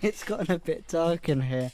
It's gotten a bit dark in here.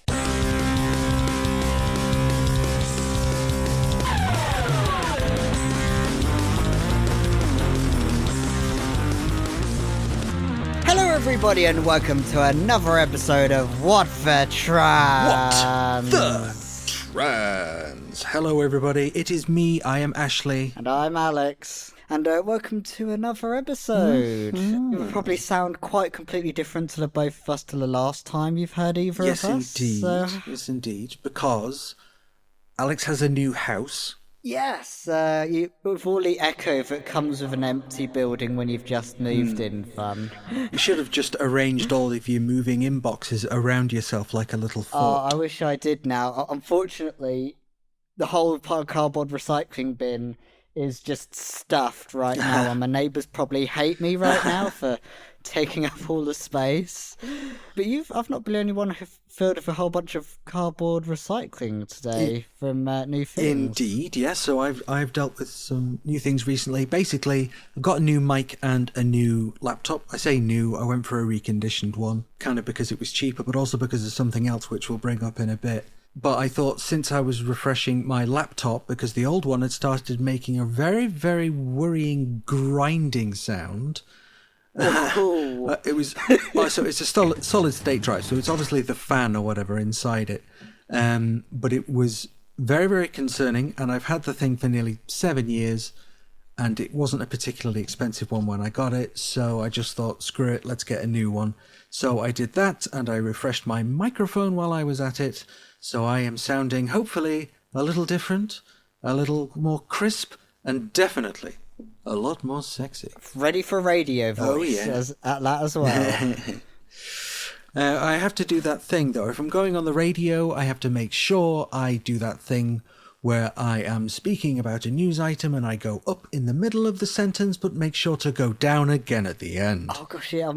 Hello everybody and welcome to another episode of What the Trans. What the Trans? Hello everybody, it is me, I am Ashleigh. And I'm Alyx. And welcome to another episode. It will probably sound quite completely different to the both of us to the last time you've heard either of us. Yes indeed, because Alyx has a new house. Yes, with all the echo that comes with an empty building when you've just moved in fun. You should have just arranged all of your moving in boxes around yourself like a little fort. Oh, I wish I did now. Unfortunately, the whole cardboard recycling bin is just stuffed right now, and my neighbours probably hate me right now for taking up all the space. But I've not been the only one who filled with a whole bunch of cardboard recycling today from new things. Indeed, yes. So I've dealt with some new things recently. Basically, I've got a new mic and a new laptop. I say new, I went for a reconditioned one, kind of because it was cheaper, but also because of something else which we'll bring up in a bit. But I thought since I was refreshing my laptop, because the old one had started making a very, very worrying grinding sound. It was so it's a solid state drive, so it's obviously the fan or whatever inside it. But it was very, very concerning, and I've had the thing for nearly 7 years, and it wasn't a particularly expensive one when I got it, so I just thought, screw it, let's get a new one. So I did that, and I refreshed my microphone while I was at it. So I am sounding, hopefully, a little different, a little more crisp, and definitely a lot more sexy. Ready for radio voice. Oh, yeah. At that as well. I have to do that thing, though. If I'm going on the radio, I have to make sure I do that thing where I am speaking about a news item and I go up in the middle of the sentence, but make sure to go down again at the end. Oh, gosh, yeah.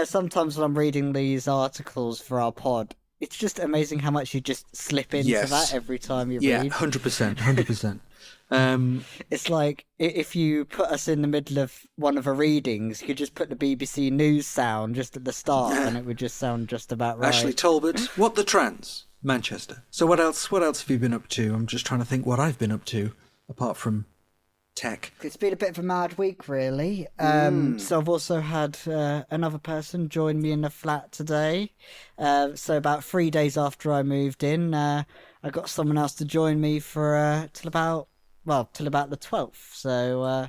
Sometimes when I'm reading these articles for our pod, it's just amazing how much you just slip into that every time you read. Yeah, 100%. It's like if you put us in the middle of one of the readings, you could just put the BBC News sound just at the start and it would just sound just about right. Ashleigh Talbot, What the Trans? Manchester. So what else have you been up to? I'm just trying to think what I've been up to, apart from tech. It's been a bit of a mad week, really. So I've also had another person join me in the flat today. So about 3 days after I moved in, I got someone else to join me for till about the 12th. So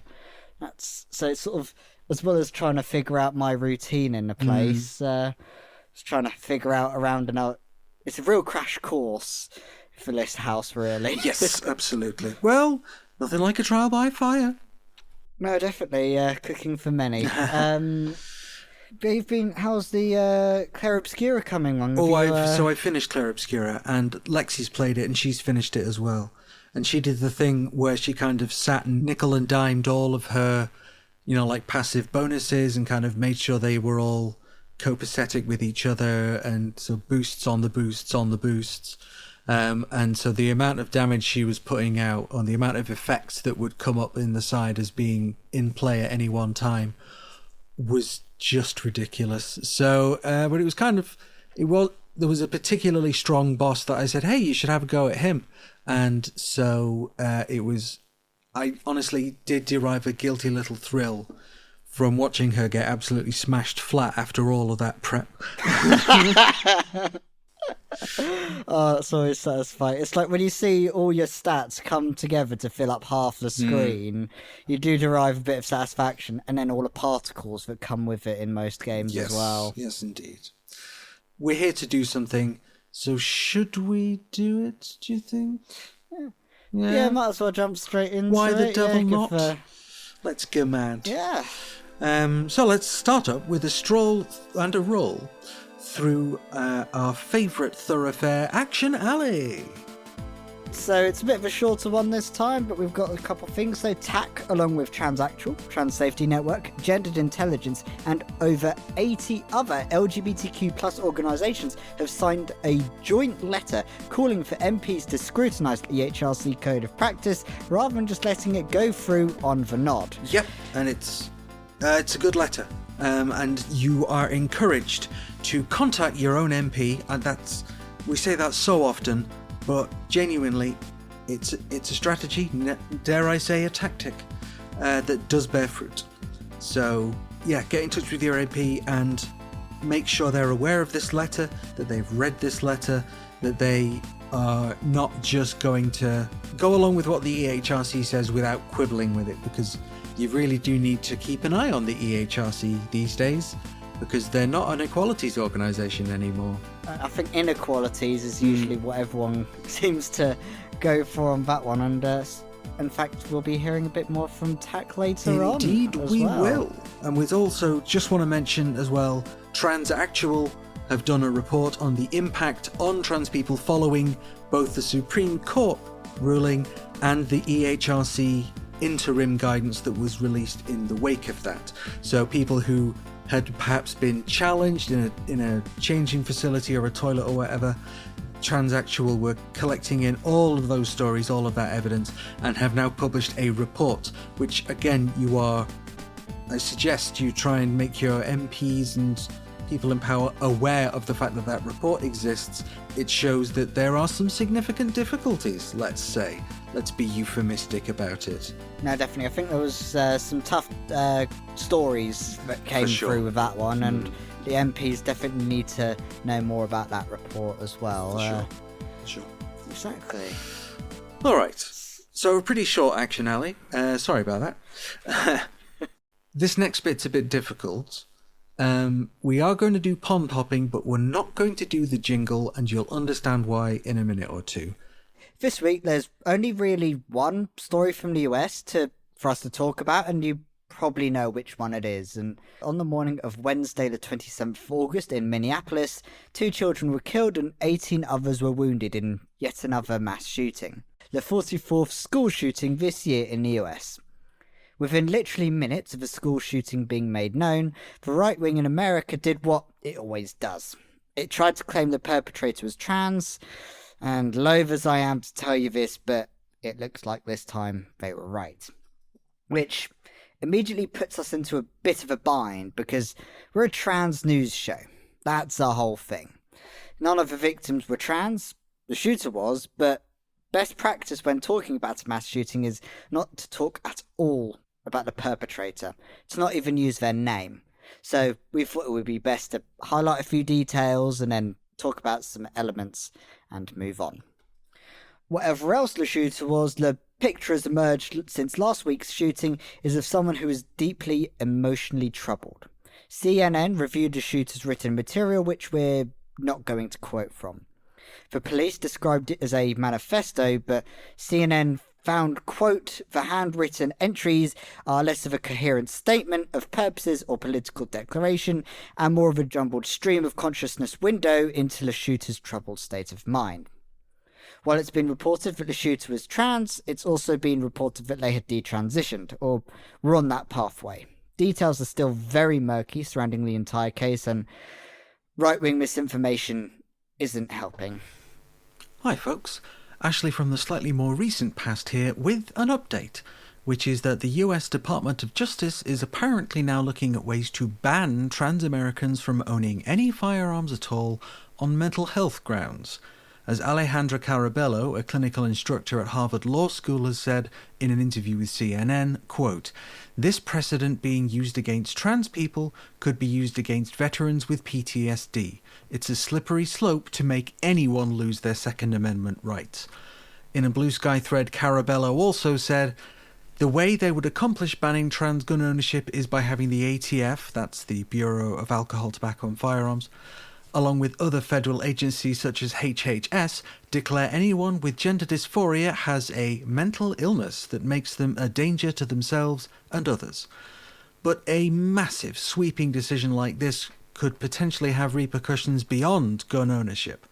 it's sort of, as well as trying to figure out my routine in the place, just trying to figure out around and it's a real crash course for this house, really. Yes, absolutely. Well, nothing like a trial by fire. No, definitely. Cooking for many. How's the Claire Obscura coming on? So I finished Claire Obscura, and Lexi's played it, and she's finished it as well. And she did the thing where she kind of sat and nickel and dimed all of her, like passive bonuses and kind of made sure they were all copacetic with each other, and so boosts on the boosts on the boosts. And so the amount of damage she was putting out on the amount of effects that would come up in the side as being in play at any one time was just ridiculous. So, but there was a particularly strong boss that I said, hey, you should have a go at him. And so I honestly did derive a guilty little thrill from watching her get absolutely smashed flat after all of that prep. Oh, that's always satisfying. It's like when you see all your stats come together to fill up half the screen, you do derive a bit of satisfaction, and then all the particles that come with it in most games as well. Yes, indeed. We're here to do something, so should we do it, do you think? Yeah, might as well jump straight into it. Why the devil not? Let's go mad. Yeah. So let's start up with a stroll and a roll through our favourite thoroughfare, Action Alley. So it's a bit of a shorter one this time, but we've got a couple of things. So TACC, along with Transactual, Trans Safety Network, Gendered Intelligence, and over 80 other LGBTQ plus organisations have signed a joint letter calling for MPs to scrutinise the EHRC Code of Practice rather than just letting it go through on the nod. Yep, and it's a good letter. and you are encouraged to contact your own MP, and we say that so often, but genuinely, it's a strategy, dare I say a tactic, that does bear fruit. So yeah, get in touch with your MP and make sure they're aware of this letter, that they've read this letter, that they are not just going to go along with what the EHRC says without quibbling with it, because you really do need to keep an eye on the EHRC these days, because they're not an equalities organisation anymore. I think inequalities is usually what everyone seems to go for on that one, and in fact we'll be hearing a bit more from TACC later on. Indeed we will. And we also just want to mention as well, Transactual have done a report on the impact on trans people following both the Supreme Court ruling and the EHRC interim guidance that was released in the wake of that. So people who had perhaps been challenged in a changing facility or a toilet or whatever, Transactual were collecting in all of those stories, all of that evidence, and have now published a report, which again I suggest you try and make your MPs and people in power aware of the fact that that report exists. It shows that there are some significant difficulties, let's say. Let's be euphemistic about it. No, definitely. I think there was some tough stories that came through with that one, and the MPs definitely need to know more about that report as well. Sure. Exactly. All right. So a pretty short action, Ali. Sorry about that. This next bit's a bit difficult. We are going to do pond hopping, but we're not going to do the jingle, and you'll understand why in a minute or two. This week, there's only really one story from the US for us to talk about, and you probably know which one it is. And on the morning of Wednesday, the 27th of August in Minneapolis, 2 children were killed and 18 others were wounded in yet another mass shooting. The 44th school shooting this year in the US. Within literally minutes of the school shooting being made known, the right wing in America did what it always does. It tried to claim the perpetrator was trans, and loath as I am to tell you this, but it looks like this time they were right. Which immediately puts us into a bit of a bind, because we're a trans news show. That's our whole thing. None of the victims were trans, the shooter was, but best practice when talking about a mass shooting is not to talk at all about the perpetrator, to not even use their name. So we thought it would be best to highlight a few details and then talk about some elements and move on. Whatever else the shooter was, the picture has emerged since last week's shooting is of someone who is deeply emotionally troubled. CNN reviewed the shooter's written material, which we're not going to quote from. The police described it as a manifesto, but CNN found, quote, the handwritten entries are less of a coherent statement of purposes or political declaration and more of a jumbled stream of consciousness window into the shooter's troubled state of mind. While it's been reported that the shooter was trans, it's also been reported that they had detransitioned, or were on that pathway. Details are still very murky surrounding the entire case, and right-wing misinformation isn't helping. Hi folks, Ashleigh from the slightly more recent past here with an update, which is that the US Department of Justice is apparently now looking at ways to ban trans Americans from owning any firearms at all on mental health grounds. As Alejandra Carabello, a clinical instructor at Harvard Law School, has said in an interview with CNN, quote, "This precedent being used against trans people could be used against veterans with PTSD. It's a slippery slope to make anyone lose their Second Amendment rights." In a Blue Sky thread, Carabello also said, "The way they would accomplish banning trans gun ownership is by having the ATF, that's the Bureau of Alcohol, Tobacco and Firearms, along with other federal agencies such as HHS, declare anyone with gender dysphoria has a mental illness that makes them a danger to themselves and others." But a massive sweeping decision like this could potentially have repercussions beyond gun ownership.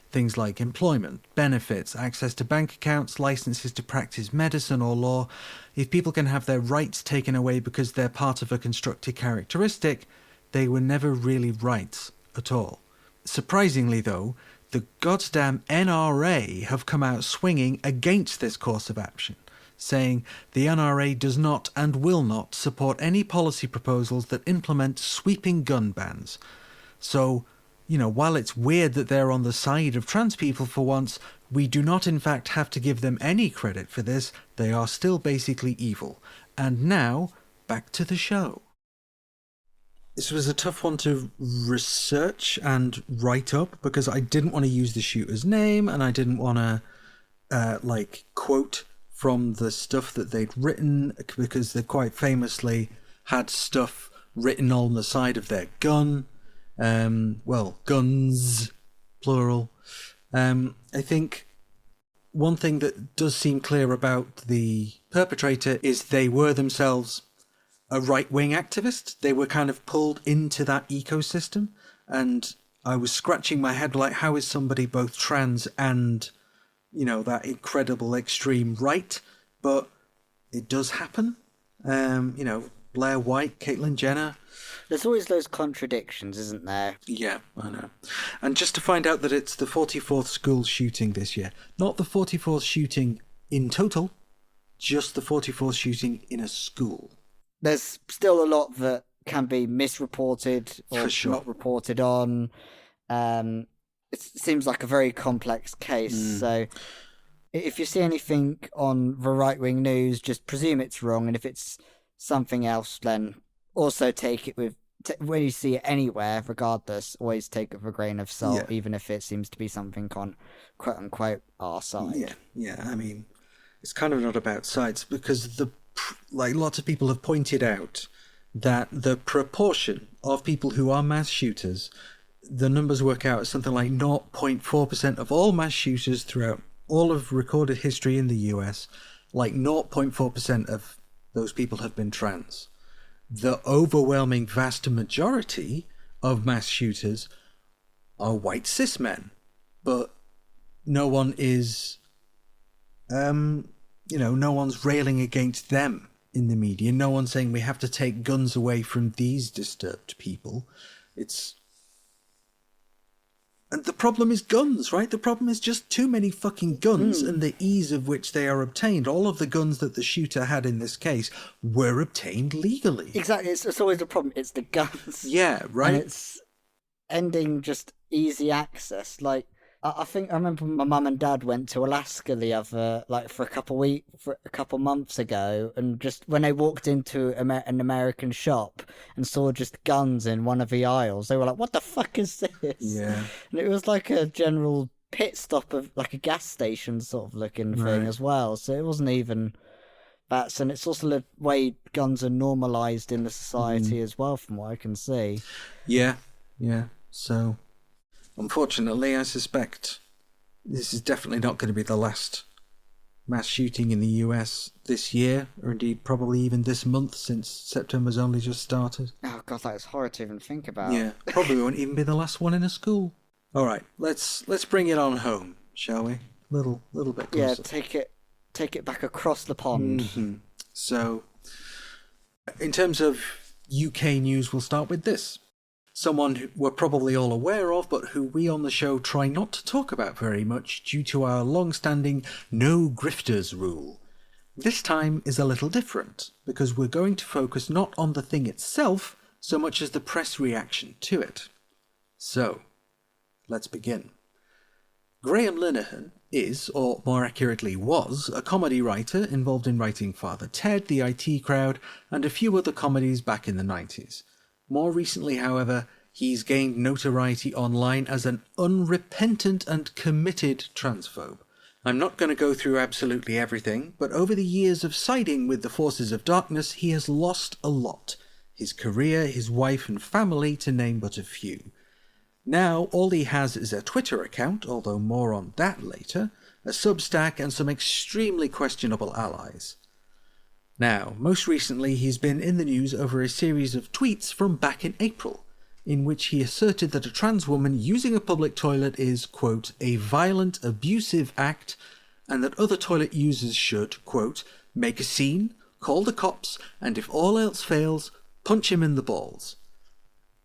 Things like employment, benefits, access to bank accounts, licenses to practice medicine or law. If people can have their rights taken away because they're part of a constructed characteristic, they were never really rights at all. Surprisingly though, the goddamn NRA have come out swinging against this course of action, saying the NRA does not and will not support any policy proposals that implement sweeping gun bans. So, while it's weird that they're on the side of trans people for once, we do not in fact have to give them any credit for this. They are still basically evil. And now, back to the show. This was a tough one to research and write up because I didn't want to use the shooter's name and I didn't want to quote from the stuff that they'd written, because they quite famously had stuff written on the side of their gun. Guns, plural. I think one thing that does seem clear about the perpetrator is they were themselves a right-wing activist. They were kind of pulled into that ecosystem, and I was scratching my head like, how is somebody both trans and, that incredible extreme right? But it does happen. Blair White, Caitlyn Jenner. There's always those contradictions, isn't there? Yeah, I know. And just to find out that it's the 44th school shooting this year. Not the 44th shooting in total, just the 44th shooting in a school. There's still a lot that can be misreported or not reported on. It seems like a very complex case. So if you see anything on the right-wing news, just presume it's wrong. And if it's something else, then also take it with... when you see it anywhere, regardless, always take it with a grain of salt, even if it seems to be something on quote-unquote our side. Yeah. I mean, it's kind of not about sides because lots of people have pointed out that the proportion of people who are mass shooters, the numbers work out as something like 0.4% of all mass shooters throughout all of recorded history in the US. Like 0.4% of those people have been trans. The overwhelming vast majority of mass shooters are white cis men, but no one is no one's railing against them in the media. No one's saying we have to take guns away from these disturbed people. And the problem is guns, right? The problem is just too many fucking guns and the ease of which they are obtained. All of the guns that the shooter had in this case were obtained legally. Exactly. It's always the problem. It's the guns. Yeah, right. And it's ending just easy access. Like, I think I remember my mum and dad went to Alaska the other, for a couple months ago, and just when they walked into an American shop and saw just guns in one of the aisles, they were like, "What the fuck is this?" Yeah, and it was like a general pit stop of like a gas station sort of looking thing as well. So it wasn't even that, and it's also the way guns are normalized in the society as well, from what I can see. Yeah. So, unfortunately, I suspect this is definitely not going to be the last mass shooting in the US this year, or indeed probably even this month, since September's only just started. Oh god, that is horrid to even think about. Yeah, probably won't even be the last one in a school. All right, let's bring it on home, shall we? Little bit closer. Yeah, take it back across the pond. Mm-hmm. So, in terms of UK news, we'll start with this. Someone who we're probably all aware of, but who we on the show try not to talk about very much due to our long-standing no grifters rule. This time is a little different, because we're going to focus not on the thing itself, so much as the press reaction to it. So, let's begin. Graham Linehan is, or more accurately was, a comedy writer involved in writing Father Ted, The IT Crowd, and a few other comedies back in the 90s. More recently, however, he's gained notoriety online as an unrepentant and committed transphobe. I'm not going to go through absolutely everything, but over the years of siding with the forces of darkness, he has lost a lot. His career, his wife and family, to name but a few. Now, all he has is a Twitter account, although more on that later, a Substack, and some extremely questionable allies. Now, most recently he's been in the news over a series of tweets from back in April, in which he asserted that a trans woman using a public toilet is, quote, a violent, abusive act, and that other toilet users should, quote, make a scene, call the cops, and if all else fails, punch him in the balls.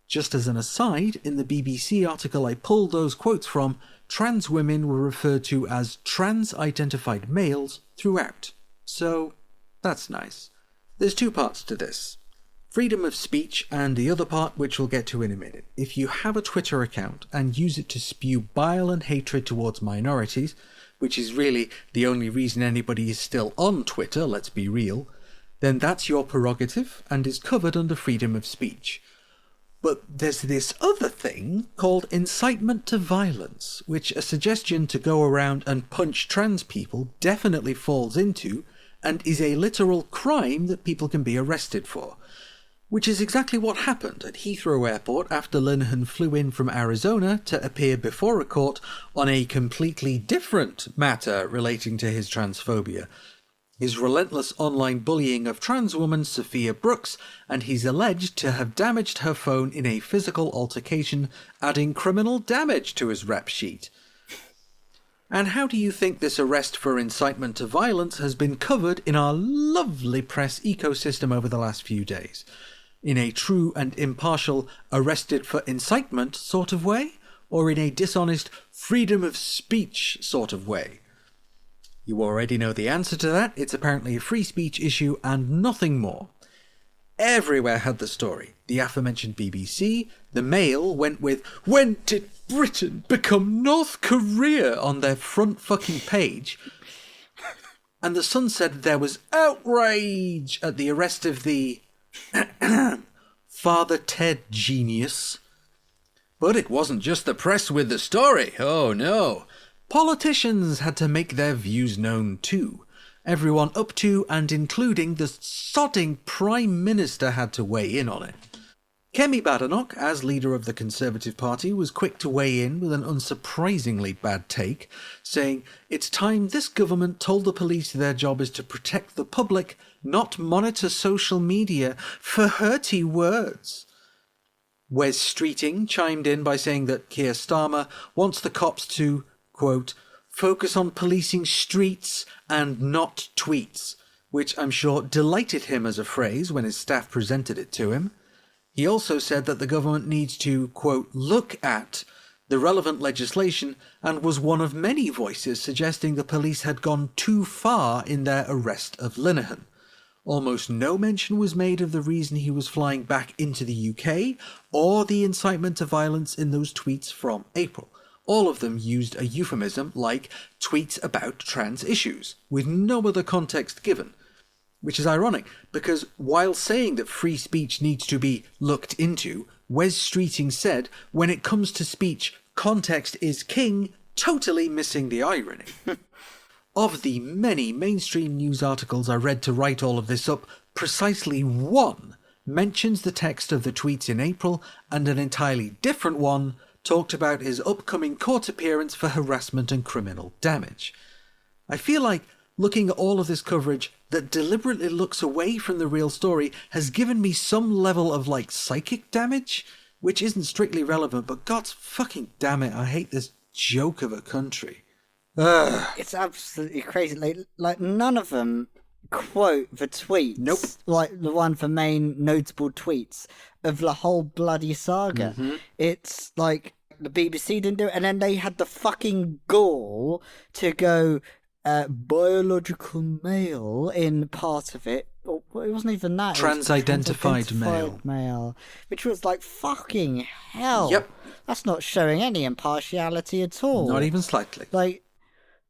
Just as an aside, in the BBC article I pulled those quotes from, trans women were referred to as trans-identified males throughout. So, that's nice. There's two parts to this. Freedom of speech, and the other part, which we'll get to in a minute. If you have a Twitter account and use it to spew bile and hatred towards minorities, which is really the only reason anybody is still on Twitter, let's be real, then that's your prerogative and is covered under freedom of speech. But there's this other thing called incitement to violence, which a suggestion to go around and punch trans people definitely falls into, and is a literal crime that people can be arrested for. Which is exactly what happened at Heathrow Airport after Linehan flew in from Arizona to appear before a court on a completely different matter relating to his transphobia. His relentless online bullying of trans woman Sophia Brooks, and he's alleged to have damaged her phone in a physical altercation, adding criminal damage to his rap sheet. And how do you think this arrest for incitement to violence has been covered in our lovely press ecosystem over the last few days? In a true and impartial arrested for incitement sort of way, or in a dishonest freedom of speech sort of way? You already know the answer to that. It's apparently a free speech issue and nothing more. Everywhere had the story. The aforementioned BBC, the Mail went with, "When did Britain become North Korea?" on their front fucking page. And the Sun said there was outrage at the arrest of the Father Ted genius. But it wasn't just the press with the story. Oh no. Politicians had to make their views known too. Everyone up to and including the sodding Prime Minister had to weigh in on it. Kemi Badenoch, as leader of the Conservative Party, was quick to weigh in with an unsurprisingly bad take, saying, "It's time this government told the police their job is to protect the public, not monitor social media for hurty words." Wes Streeting chimed in by saying that Keir Starmer wants the cops to, quote, "focus on policing streets and not tweets," which I'm sure delighted him as a phrase when his staff presented it to him. He also said that the government needs to, quote, "look at" the relevant legislation, and was one of many voices suggesting the police had gone too far in their arrest of Linehan. Almost no mention was made of the reason he was flying back into the UK, or the incitement to violence in those tweets from April. All of them used a euphemism like tweets about trans issues, with no other context given. Which is ironic, because while saying that free speech needs to be looked into, Wes Streeting said, when it comes to speech, context is king, totally missing the irony. Of the many mainstream news articles I read to write all of this up, precisely one mentions the text of the tweets in April, and an entirely different one talked about his upcoming court appearance for harassment and criminal damage. I feel like looking at all of this coverage that deliberately looks away from the real story has given me some level of, like, psychic damage, which isn't strictly relevant, but God fucking damn it, I hate this joke of a country. Ugh. It's absolutely crazy. Like none of them quote the tweets. Nope. Like the one for main notable tweets of the whole bloody saga. Mm-hmm. It's like the BBC didn't do it, and then they had the fucking gall to go biological male in part of it. Or it wasn't even that. Trans-identified male. Which was like, fucking hell. Yep. That's not showing any impartiality at all. Not even slightly. Like,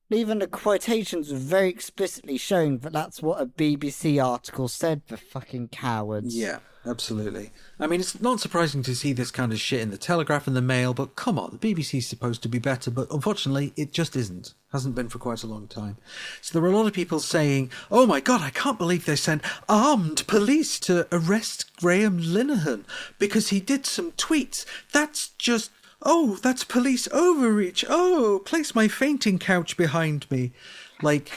even the quotations were very explicitly showing that that's what a BBC article said, the fucking cowards. Yeah, absolutely. I mean, it's not surprising to see this kind of shit in the Telegraph and the Mail, but come on, the BBC's supposed to be better, but unfortunately, it just isn't. Hasn't been for quite a long time. So there were a lot of people saying, "Oh my God, I can't believe they sent armed police to arrest Graham Linehan because he did some tweets. That's just... oh, that's police overreach. Oh, place my fainting couch behind me." Like,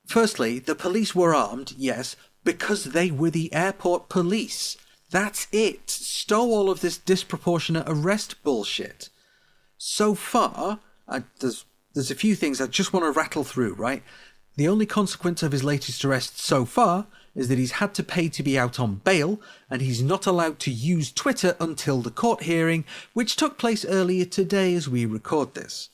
firstly, the police were armed, yes, because they were the airport police. That's it. Stow all of this disproportionate arrest bullshit. So far, there's a few things I just want to rattle through, right? The only consequence of his latest arrest so far is that he's had to pay to be out on bail, and he's not allowed to use Twitter until the court hearing, which took place earlier today as we record this.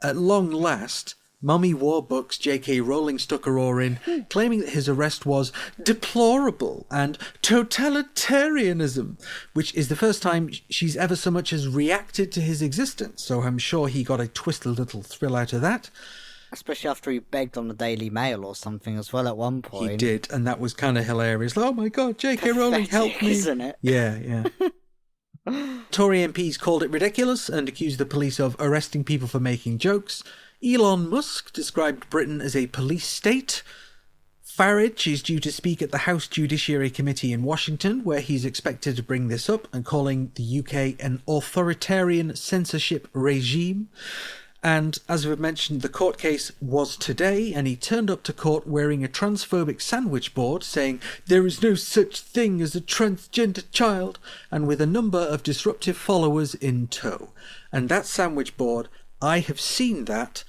At long last, Mommy Warbucks J.K. Rowling stuck her oar in, claiming that his arrest was deplorable and totalitarianism, which is the first time she's ever so much as reacted to his existence, so I'm sure he got a twisted little thrill out of that. Especially after he begged on the Daily Mail or something as well at one point. He did, and that was kind of hilarious. Oh my God, J.K. Rowling, help me. Isn't it? Yeah. Tory MPs called it ridiculous and accused the police of arresting people for making jokes. Elon Musk described Britain as a police state. Farage is due to speak at the House Judiciary Committee in Washington, where he's expected to bring this up and calling the UK an authoritarian censorship regime. And as we've mentioned, the court case was today, and he turned up to court wearing a transphobic sandwich board saying there is no such thing as a transgender child, and with a number of disruptive followers in tow. And that sandwich board, I have seen that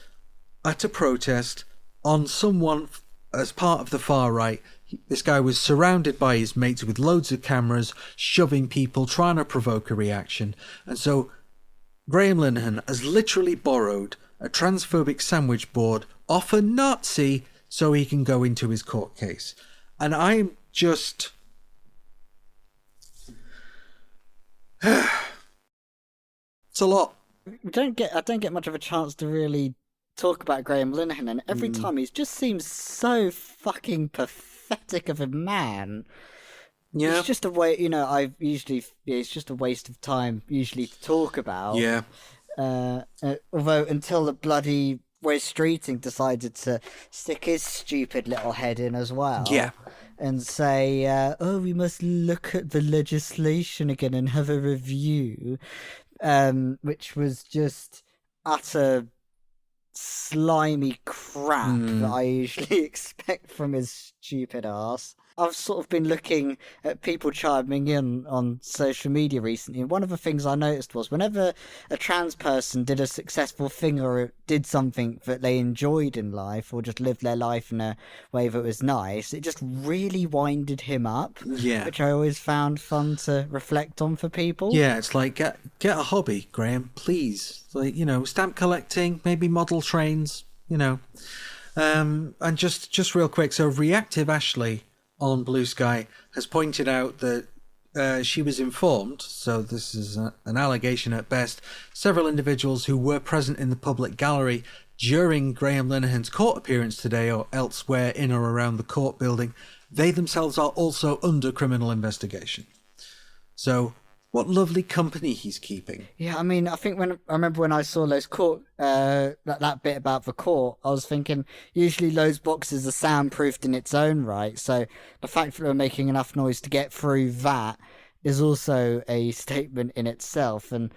at a protest on someone as part of the far right. This guy was surrounded by his mates with loads of cameras, shoving people, trying to provoke a reaction. And so Graham Linehan has literally borrowed a transphobic sandwich board off a Nazi so he can go into his court case. And I'm just... it's a lot. I don't get much of a chance to really talk about Graham Linehan, and every time he just seems so fucking pathetic of a man. Yeah. It's just a way, it's just a waste of time usually to talk about. Yeah. Although until the bloody Wes Streeting decided to stick his stupid little head in as well. Yeah. And say, we must look at the legislation again and have a review. Which was just utter slimy crap that I usually expect from his stupid ass. I've sort of been looking at people chiming in on social media recently, and one of the things I noticed was whenever a trans person did a successful thing or did something that they enjoyed in life or just lived their life in a way that was nice, it just really winded him up, which I always found fun to reflect on for people. Yeah, it's like, get a hobby, Graham, please. Like, stamp collecting, maybe model trains, and just real quick, so Reactive Ashleigh on Blue Sky has pointed out that she was informed, so this is an allegation at best, several individuals who were present in the public gallery during Graham Linehan's court appearance today or elsewhere in or around the court building, they themselves are also under criminal investigation. So what lovely company he's keeping. Yeah, I mean, I remember when I saw those court, that bit about the court, I was thinking, usually those boxes are soundproofed in its own right, so the fact that they're making enough noise to get through that is also a statement in itself, and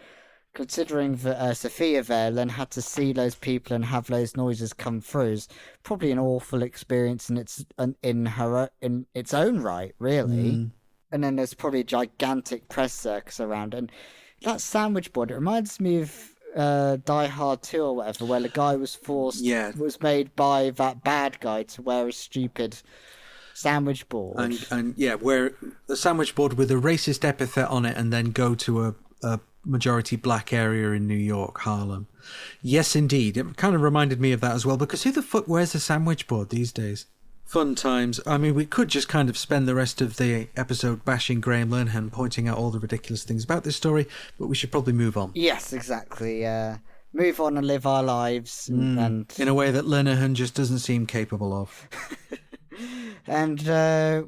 considering that Sophia there then had to see those people and have those noises come through is probably an awful experience in its own right, really. And then there's probably a gigantic press circus around. And that sandwich board, it reminds me of Die Hard 2 or whatever, where the guy was was made by that bad guy to wear a stupid sandwich board. And wear a sandwich board with a racist epithet on it and then go to a majority black area in New York, Harlem. Yes, indeed. It kind of reminded me of that as well, because who the fuck wears a sandwich board these days? Fun times. I mean, we could just kind of spend the rest of the episode bashing Graham Linehan, pointing out all the ridiculous things about this story, but we should probably move on. Yes, exactly. Move on and live our lives. And in a way that Linehan just doesn't seem capable of. And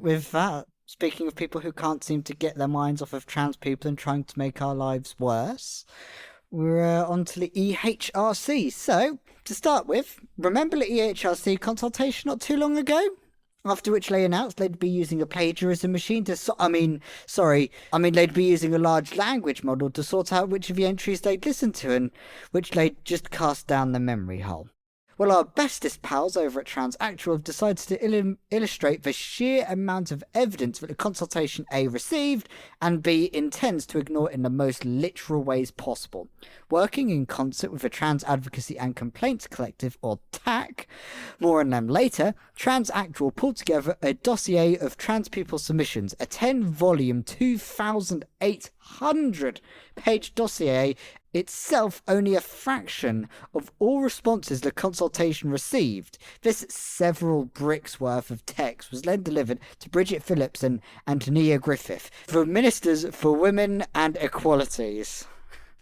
with that, speaking of people who can't seem to get their minds off of trans people and trying to make our lives worse, we're on to the EHRC. So, to start with, remember the EHRC consultation not too long ago? After which they announced they'd be using a plagiarism machine they'd be using a large language model to sort out which of the entries they'd listen to and which they'd just cast down the memory hole. Well, our bestest pals over at Transactual have decided to illustrate the sheer amount of evidence that the consultation A received and B intends to ignore in the most literal ways possible. Working in concert with the Trans Advocacy and Complaints Collective, or TACC, more on them later, Transactual pulled together a dossier of trans people submissions, a 10-volume, 2,800 600-page dossier, itself only a fraction of all responses the consultation received. This several bricks worth of text was then delivered to Bridget Phillips and Antonia Griffith, the Ministers for Women and Equalities.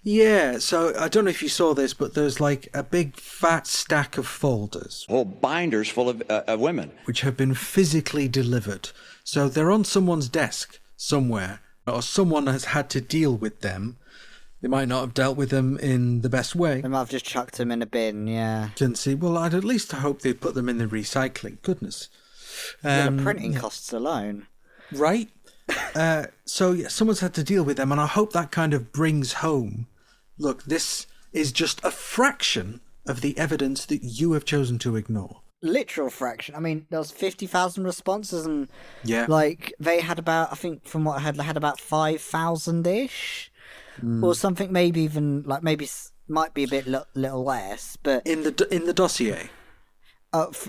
Yeah, so I don't know if you saw this, but there's like a big fat stack of folders. Whole binders full of women. Which have been physically delivered. So they're on someone's desk somewhere, or someone has had to deal with them. They might not have dealt with them in the best way. They might have just chucked them in a bin, yeah. Didn't see. Well, I'd at least hope they'd put them in the recycling. Goodness. The printing costs alone. Right? So yeah, someone's had to deal with them, and I hope that kind of brings home, look, this is just a fraction of the evidence that you have chosen to ignore. Literal fraction. I mean, there was 50,000 responses, and yeah, like they had about, I think from what I heard, they had about 5,000-ish or something. Maybe even maybe might be a bit little less, but in the dossier.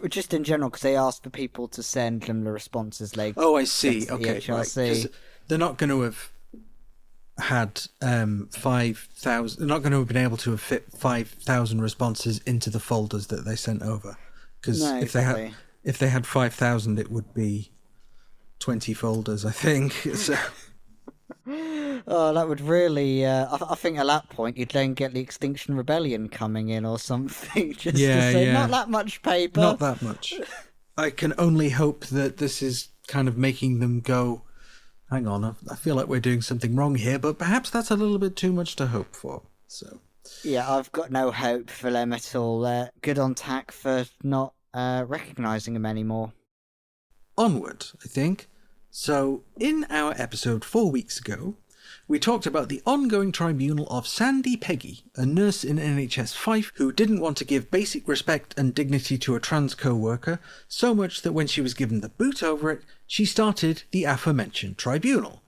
Just in general, because they asked for people to send them the responses. Oh, I see. Okay, EHRC. Right. They're not going to have had 5,000. They're not going to have been able to have fit 5,000 responses into the folders that they sent over. Because if they had 5,000, it would be 20 folders, I think. So. Oh, that would really... I think at that point you'd then get the Extinction Rebellion coming in or something. Just to say, not that much paper. Not that much. I can only hope that this is kind of making them go, hang on, I feel like we're doing something wrong here, but perhaps that's a little bit too much to hope for. So. Yeah, I've got no hope for them at all. Good on TACC for not recognising them anymore. Onward, I think. So, in our episode 4 weeks ago, we talked about the ongoing tribunal of Sandie Peggie, a nurse in NHS Fife who didn't want to give basic respect and dignity to a trans co-worker, so much that when she was given the boot over it, she started the aforementioned tribunal.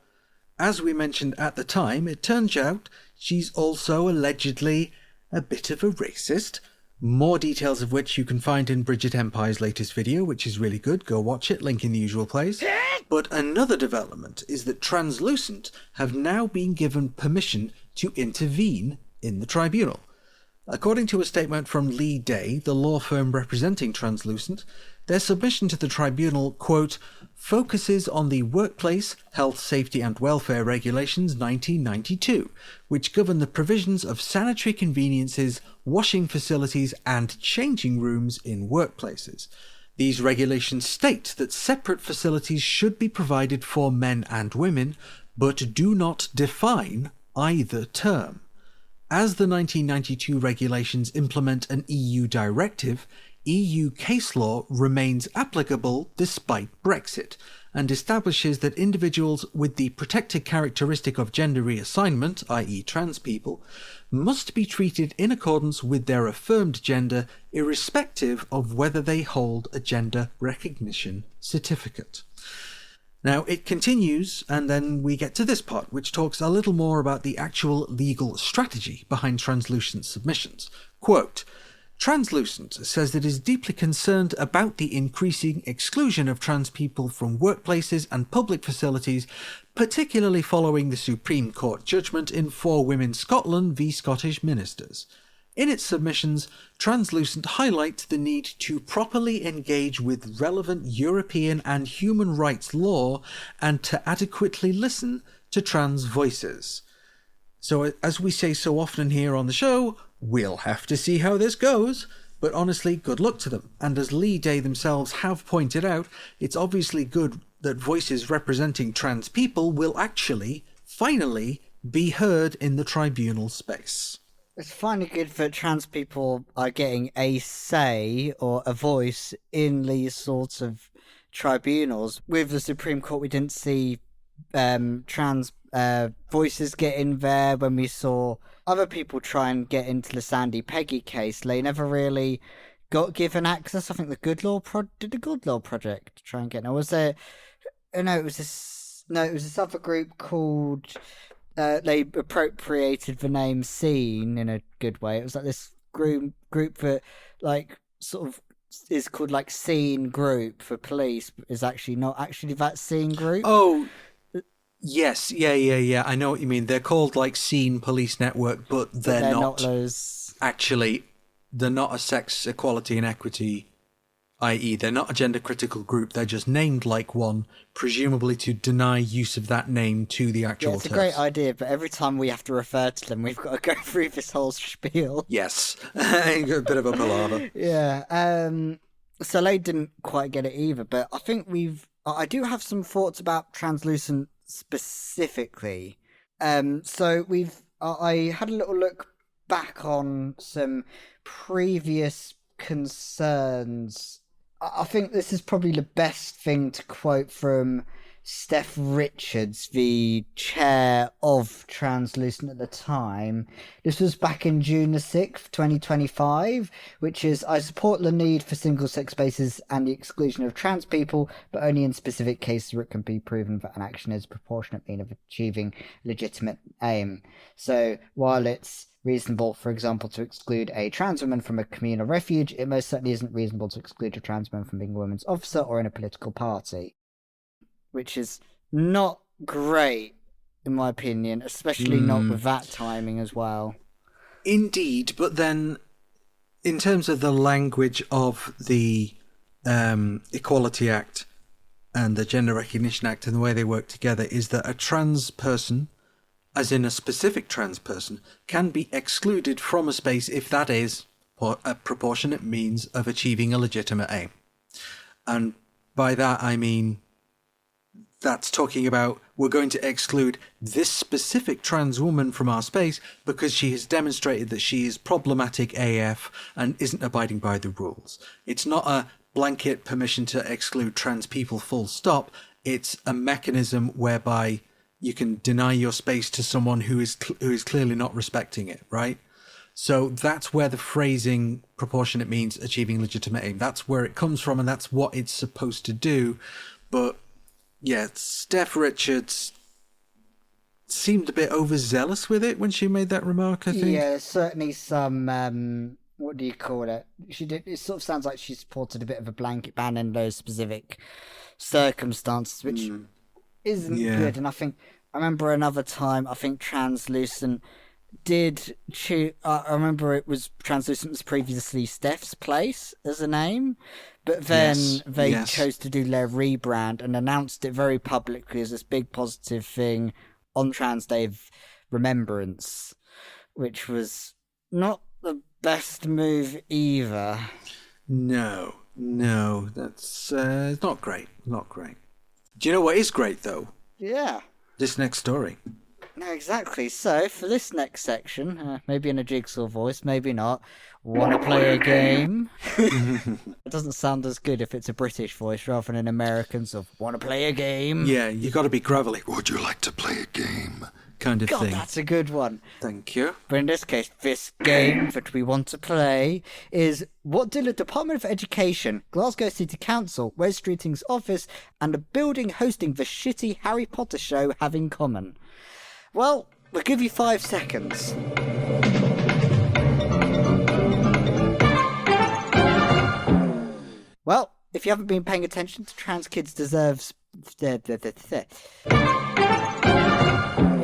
As we mentioned at the time, it turns out she's also allegedly a bit of a racist, more details of which you can find in Bridget Empire's latest video, which is really good. Go watch it, link in the usual place. But another development is that Translucent have now been given permission to intervene in the tribunal. According to a statement from Lee Day, the law firm representing Translucent, their submission to the tribunal, quote, focuses on the Workplace, Health, Safety and Welfare Regulations 1992, which govern the provisions of sanitary conveniences, washing facilities and changing rooms in workplaces. These regulations state that separate facilities should be provided for men and women, but do not define either term. As the 1992 regulations implement an EU directive, EU case law remains applicable despite Brexit, and establishes that individuals with the protected characteristic of gender reassignment, i.e. trans people, must be treated in accordance with their affirmed gender, irrespective of whether they hold a gender recognition certificate. Now, it continues, and then we get to this part, which talks a little more about the actual legal strategy behind Translucent's submissions. Quote, Translucent says that it is deeply concerned about the increasing exclusion of trans people from workplaces and public facilities, particularly following the Supreme Court judgment in For Women Scotland v Scottish Ministers. In its submissions, Translucent highlights the need to properly engage with relevant European and human rights law and to adequately listen to trans voices. So, as we say so often here on the show, we'll have to see how this goes, but honestly, good luck to them. And as Lee Day themselves have pointed out, it's obviously good that voices representing trans people will actually, finally, be heard in the tribunal space. It's finally good that trans people are getting a say or a voice in these sorts of tribunals. With the Supreme Court, we didn't see trans voices get in there. When we saw other people try and get into the Sandie Peggie case, they never really got given access. I think the Good Law did the Good Law Project try and get. Now, was there? No, it was this other group called. They appropriated the name Scene in a good way. It was like this group that like sort of is called like Scene Group for police, but is actually not actually that Scene Group. Oh, Yes, yeah. I know what you mean. They're called like Scene Police Network, but they're not those. actually. They're not a sex equality and equity, i.e., they're not a gender critical group. They're just named like one, presumably to deny use of that name to the actual. Yeah, it's a great idea, but every time we have to refer to them, we've got to go through this whole spiel. Yes, a bit of a palaver. Yeah. Soleil didn't quite get it either, but I think I do have some thoughts about translucent specifically. So I had a little look back on some previous concerns. I think this is probably the best thing to quote from Steph Richards, the chair of Translucent at the time. This was back in June the 6th, 2025, which is, I support the need for single-sex spaces and the exclusion of trans people, but only in specific cases where it can be proven that an action is a proportionate means of achieving legitimate aim. So while it's reasonable, for example, to exclude a trans woman from a communal refuge, it most certainly isn't reasonable to exclude a trans woman from being a women's officer or in a political party. Which is not great, in my opinion, especially not with that timing as well. Indeed, but then, in terms of the language of the Equality Act and the Gender Recognition Act and the way they work together, is that a trans person, as in a specific trans person, can be excluded from a space if that is a proportionate means of achieving a legitimate aim. And by that I mean, that's talking about, we're going to exclude this specific trans woman from our space because she has demonstrated that she is problematic AF and isn't abiding by the rules. It's not a blanket permission to exclude trans people full stop. It's a mechanism whereby you can deny your space to someone who is clearly not respecting it, right? So that's where the phrasing proportionate means achieving legitimate aim. That's where it comes from, and that's what it's supposed to do. But yeah, Steph Richards seemed a bit overzealous with it when she made that remark, I think. Yeah, certainly some, what do you call it? It sort of sounds like she supported a bit of a blanket ban in those specific circumstances, which isn't good. And I remember another time, I think Translucent did choose, I remember it was Translucent was previously Steph's Place as a name, but then they chose to do their rebrand and announced it very publicly as this big positive thing on Trans Day of Remembrance, which was not the best move either. No, that's not great. Do you know what is great though? Yeah. This next story. No, exactly. So, for this next section, maybe in a Jigsaw voice, maybe not, want to play a game? It doesn't sound as good if it's a British voice rather than an American, so want to play a game? Yeah, you got to be gravelly. Would you like to play a game? Kind of thing. That's a good one. Thank you. But in this case, this game that we want to play is, what do the Department of Education, Glasgow City Council, Wes Streeting's office, and the building hosting the shitty Harry Potter show have in common? Well, we'll give you 5 seconds. Well, if you haven't been paying attention to Trans Kids Deserves... If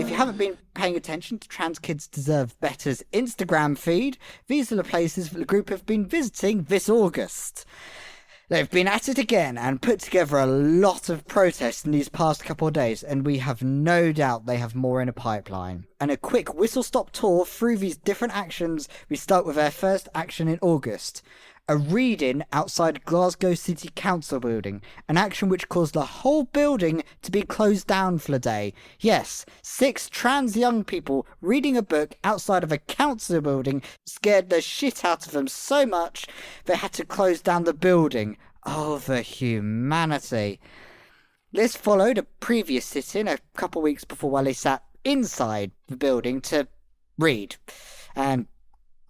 you haven't been paying attention to Trans Kids Deserve Better's Instagram feed, these are the places that the group have been visiting this August. They've been at it again and put together a lot of protests in these past couple of days, and we have no doubt they have more in a pipeline. And a quick whistle-stop tour through these different actions, we start with their first action in August. A read-in outside Glasgow City Council building, an action which caused the whole building to be closed down for the day. Yes, 6 trans young people reading a book outside of a council building scared the shit out of them so much they had to close down the building. Oh, the humanity. This followed a previous sit-in a couple of weeks before while they sat inside the building to read and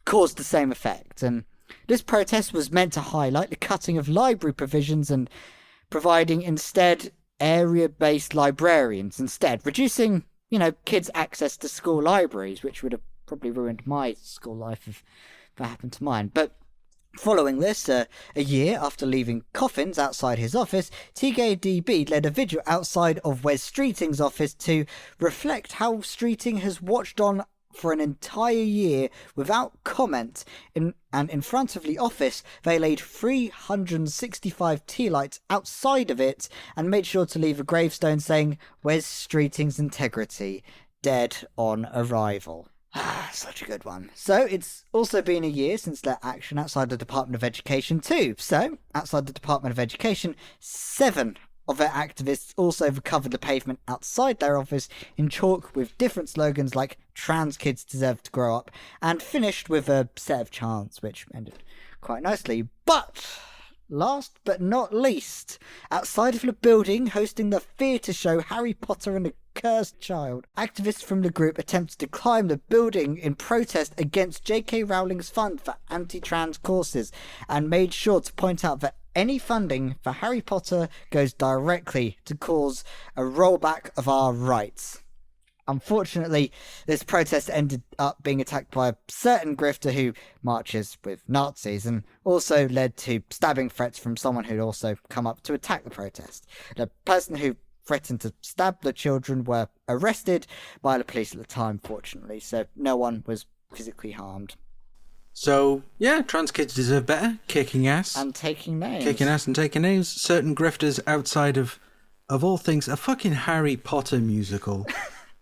caused the same effect. And this protest was meant to highlight the cutting of library provisions and providing instead area-based librarians instead, reducing, kids' access to school libraries, which would have probably ruined my school life if that happened to mine. But Following this, a year after leaving coffins outside his office, TKDB led a vigil outside of Wes Streeting's office to reflect how Streeting has watched on for an entire year without comment, and in front of the office they laid 365 tea lights outside of it and made sure to leave a gravestone saying, "Wes Streeting's integrity, dead on arrival." Such a good one. So it's also been a year since their action outside the Department of Education too. So, outside the Department of Education, 7 of their activists also covered the pavement outside their office in chalk with different slogans like "Trans kids deserve to grow up," and finished with a set of chants which ended quite nicely. But last but not least, outside of the building hosting the theatre show Harry Potter and the Cursed Child, activists from the group attempted to climb the building in protest against J.K. Rowling's fund for anti-trans courses, and made sure to point out that any funding for Harry Potter goes directly to cause a rollback of our rights. Unfortunately, this protest ended up being attacked by a certain grifter who marches with Nazis, and also led to stabbing threats from someone who'd also come up to attack the protest. The person who threatened to stab the children were arrested by the police at the time, fortunately, so no one was physically harmed. So, yeah, trans kids deserve better. Kicking ass. And taking names. Kicking ass and taking names. Certain grifters outside of all things, a fucking Harry Potter musical.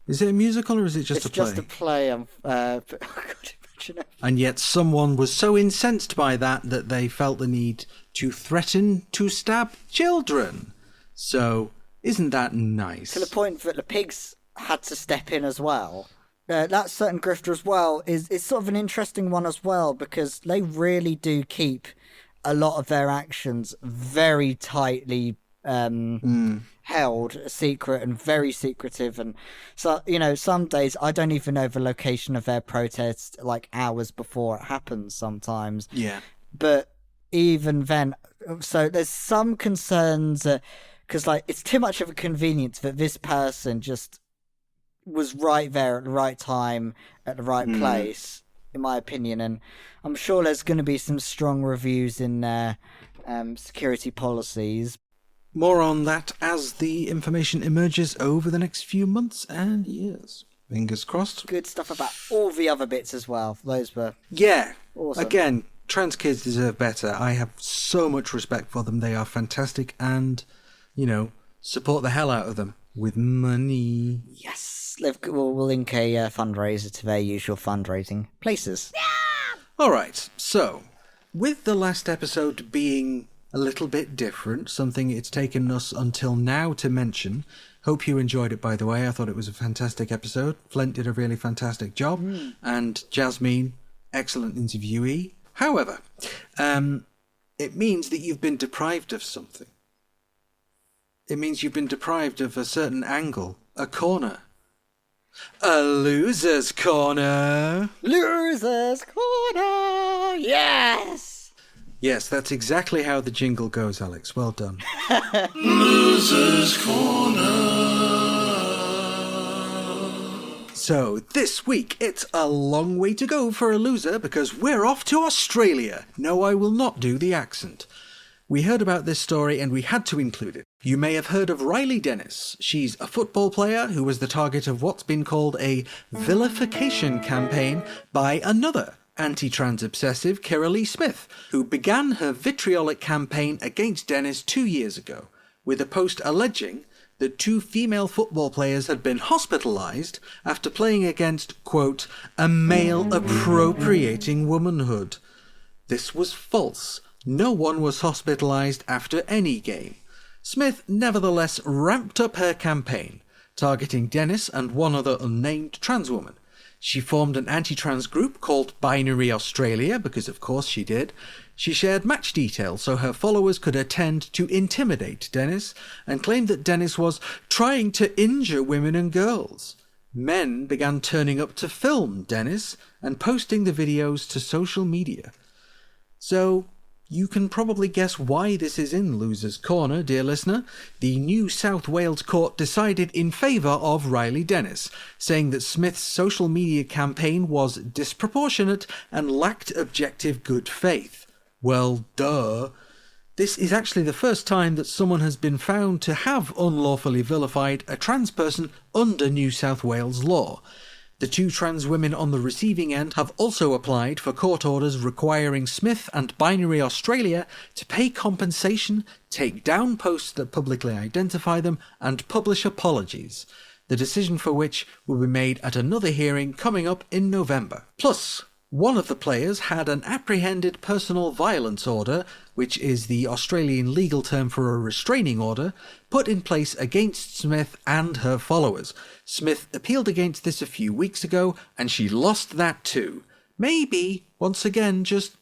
Is it a musical or is it just a play? It's just a play. Oh God, imagine it. And yet someone was so incensed by that they felt the need to threaten to stab children. So, isn't that nice? To the point that the pigs had to step in as well. That certain grifter as well is sort of an interesting one as well, because they really do keep a lot of their actions very tightly held secret and very secretive. And so, some days I don't even know the location of their protest like hours before it happens sometimes. Yeah. But even then, so there's some concerns because it's too much of a convenience that this person just was right there at the right time, at the right place, in my opinion. And I'm sure there's going to be some strong reviews in security policies. More on that as the information emerges over the next few months and years. Fingers crossed. Good stuff about all the other bits as well. Those were awesome. Again, trans kids deserve better. I have so much respect for them. They are fantastic, and, support the hell out of them with money. Yes. We'll link a fundraiser to their usual fundraising places. Yeah! All right, so with the last episode being a little bit different, something it's taken us until now to mention. Hope you enjoyed it, by the way. I thought it was a fantastic episode. Flint did a really fantastic job, and Jasmine, excellent interviewee. However, it means that you've been deprived of something. It means you've been deprived of a certain angle, a corner. A loser's corner. Loser's corner. Yes. Yes, that's exactly how the jingle goes, Alex. Well done. Loser's corner. So, this week, it's a long way to go for a loser because we're off to Australia. No, I will not do the accent. We heard about this story and we had to include it. You may have heard of Riley Dennis. She's a football player who was the target of what's been called a vilification campaign by another anti-trans obsessive, Kira Lee Smith, who began her vitriolic campaign against Dennis 2 years ago, with a post alleging that 2 female football players had been hospitalised after playing against, quote, a male appropriating womanhood. This was false. No one was hospitalised after any game. Smith nevertheless ramped up her campaign, targeting Dennis and one other unnamed trans woman. She formed an anti-trans group called Binary Australia, because of course she did. She shared match details so her followers could attend to intimidate Dennis, and claimed that Dennis was trying to injure women and girls. Men began turning up to film Dennis and posting the videos to social media. So, you can probably guess why this is in Loser's Corner, dear listener. The New South Wales court decided in favour of Riley Dennis, saying that Smith's social media campaign was disproportionate and lacked objective good faith. Well, duh. This is actually the first time that someone has been found to have unlawfully vilified a trans person under New South Wales law. The two trans women on the receiving end have also applied for court orders requiring Smith and Binary Australia to pay compensation, take down posts that publicly identify them, and publish apologies. The decision for which will be made at another hearing coming up in November. Plus, one of the players had an apprehended personal violence order, which is the Australian legal term for a restraining order, put in place against Smith and her followers. Smith appealed against this a few weeks ago, and she lost that too. Maybe, once again, just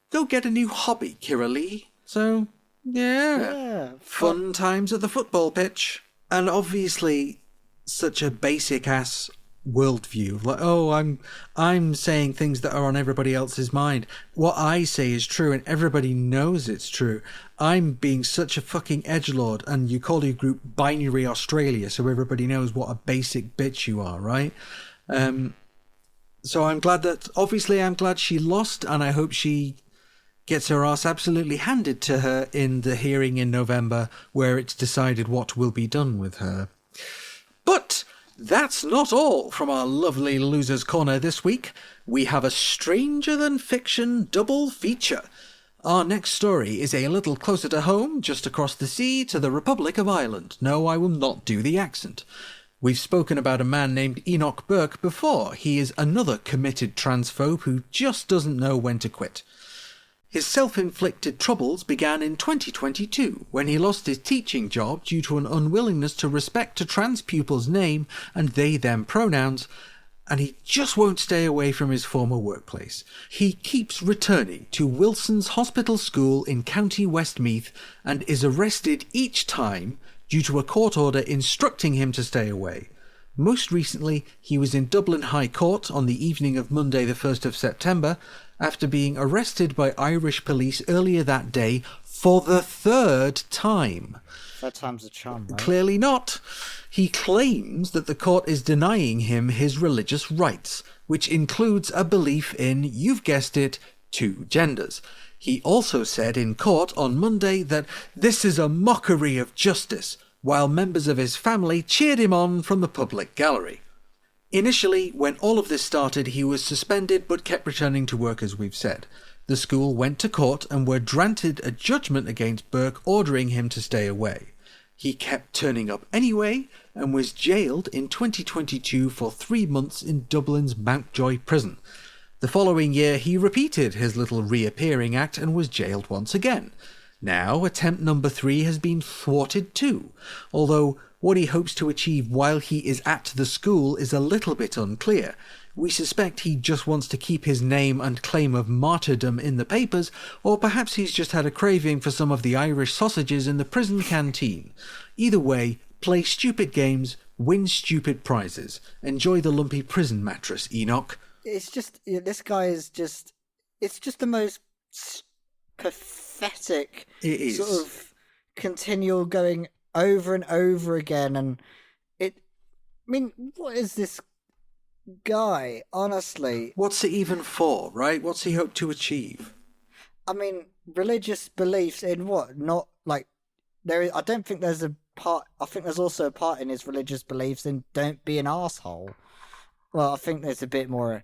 go get a new hobby, Kira Lee. So, yeah. Fun times at the football pitch. And obviously, such a basic-ass worldview. Like, oh, I'm saying things that are on everybody else's mind. What I say is true and everybody knows it's true. I'm being such a fucking edgelord, and you call your group Binary Australia so everybody knows what a basic bitch you are, right? So I'm glad she lost, and I hope she gets her ass absolutely handed to her in the hearing in November where it's decided what will be done with her. But that's not all from our lovely Losers Corner this week. We have a Stranger Than Fiction double feature. Our next story is a little closer to home, just across the sea to the Republic of Ireland. No, I will not do the accent. We've spoken about a man named Enoch Burke before. He is another committed transphobe who just doesn't know when to quit. His self-inflicted troubles began in 2022, when he lost his teaching job due to an unwillingness to respect a trans pupil's name and they-them pronouns, and he just won't stay away from his former workplace. He keeps returning to Wilson's Hospital School in County Westmeath and is arrested each time due to a court order instructing him to stay away. Most recently, he was in Dublin High Court on the evening of Monday the 1st of September, after being arrested by Irish police earlier that day for the third time. Third time's a charm, right? Clearly not. He claims that the court is denying him his religious rights, which includes a belief in, you've guessed it, two genders. He also said in court on Monday that this is a mockery of justice, while members of his family cheered him on from the public gallery. Initially, when all of this started, he was suspended but kept returning to work, as we've said. The school went to court and were granted a judgment against Burke ordering him to stay away. He kept turning up anyway and was jailed in 2022 for 3 months in Dublin's Mountjoy prison. The following year, he repeated his little reappearing act and was jailed once again. Now, attempt number 3 has been thwarted too, although what he hopes to achieve while he is at the school is a little bit unclear. We suspect he just wants to keep his name and claim of martyrdom in the papers, or perhaps he's just had a craving for some of the Irish sausages in the prison canteen. Either way, play stupid games, win stupid prizes. Enjoy the lumpy prison mattress, Enoch. It's just, this guy is just, it's just the most pathetic sort of continual going over and over again, and what is this guy, honestly? What's it even for, right? What's he hope to achieve? I mean, religious beliefs in what? Not like I don't think there's a part. I think there's also a part in his religious beliefs in don't be an arsehole. Well, I think there's a bit more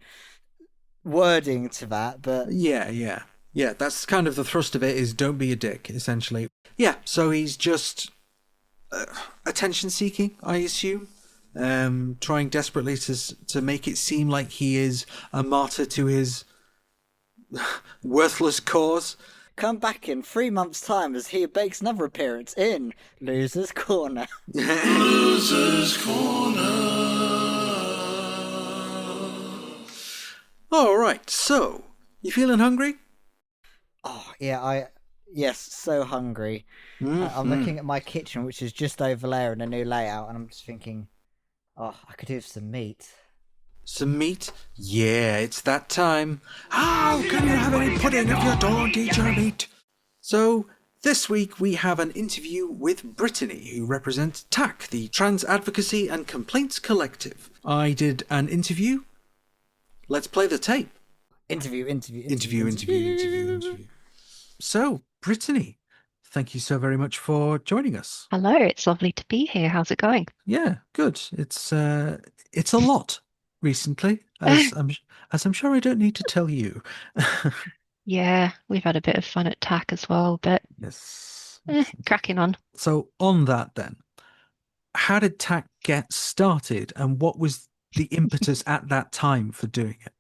wording to that, but yeah, that's kind of the thrust of it, is don't be a dick, essentially. Yeah, so he's just attention seeking, I assume, trying desperately to make it seem like he is a martyr to his worthless cause. Come back in 3 months' time as he makes another appearance in Losers Corner. Losers Corner. All right, so you feeling hungry? Oh yeah, yes, so hungry. I'm looking at my kitchen, which is just over there in a new layout, and I'm just thinking, oh, I could do with some meat. Some meat? Yeah, it's that time. How can you have any pudding if you don't eat your meat? So, this week we have an interview with Brittany, who represents TACC, the Trans Advocacy and Complaints Collective. I did an interview. Let's play the tape. Interview. So, Brittany, thank you so very much for joining us. Hello, it's lovely to be here. How's it going? Yeah, good. It's a lot recently, as I'm sure I don't need to tell you. Yeah, we've had a bit of fun at TACC as well, but Yes. Yes, indeed. cracking on. So on that then, how did TAC get started, and what was the impetus at that time for doing it?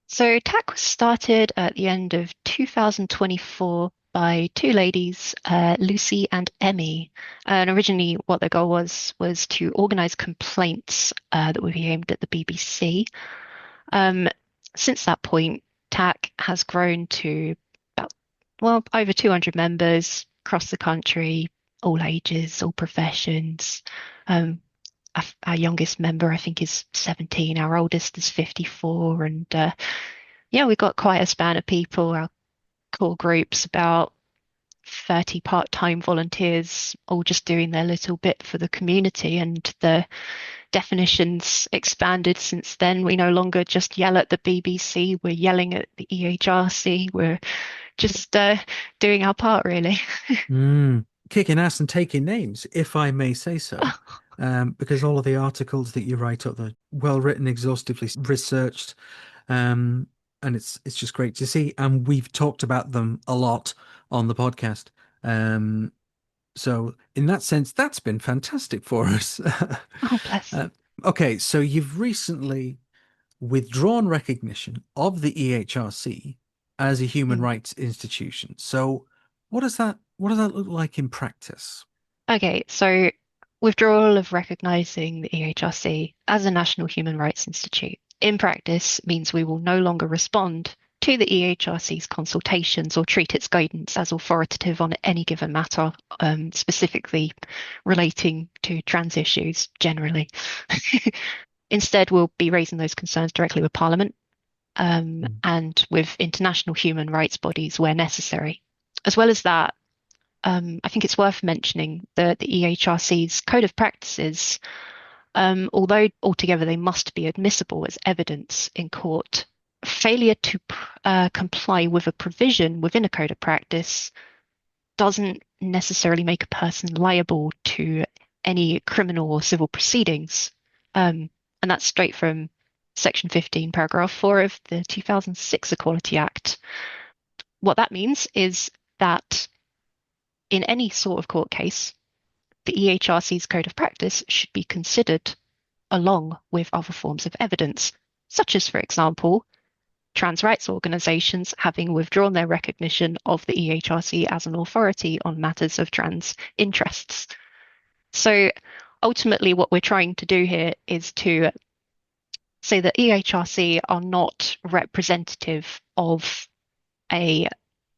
So TACC was started at the end of 2024 by two ladies, Lucy and Emmy. And originally what their goal was to organise complaints that would be aimed at the BBC. Since that point, TACC has grown to about, well, over 200 members across the country, all ages, all professions. Our youngest member, I think, is 17. Our oldest is 54. And yeah, we've got quite a span of people. Our core group's about 30 part-time volunteers, all just doing their little bit for the community. And the definitions expanded since then. We no longer just yell at the BBC, we're yelling at the EHRC. We're just doing our part, really. Kicking ass and taking names, if I may say so. Because all of the articles that you write up, they're well written, exhaustively researched, and it's just great to see. And we've talked about them a lot on the podcast. So in that sense, that's been fantastic for us. Oh, bless. Okay, so you've recently withdrawn recognition of the EHRC as a human rights institution. So what does that look like in practice? Okay, so withdrawal of recognising the EHRC as a national human rights institute in practice means we will no longer respond to the EHRC's consultations or treat its guidance as authoritative on any given matter, specifically relating to trans issues generally. Instead, we'll be raising those concerns directly with Parliament and with international human rights bodies where necessary. As well as that, I think it's worth mentioning that the EHRC's Code of Practices, although altogether they must be admissible as evidence in court, failure to comply with a provision within a Code of Practice doesn't necessarily make a person liable to any criminal or civil proceedings. And that's straight from Section 15, Paragraph 4 of the 2006 Equality Act. What that means is that in any sort of court case, the EHRC's Code of Practice should be considered along with other forms of evidence, such as, for example, trans rights organisations having withdrawn their recognition of the EHRC as an authority on matters of trans interests. So ultimately, what we're trying to do here is to say that EHRC are not representative of a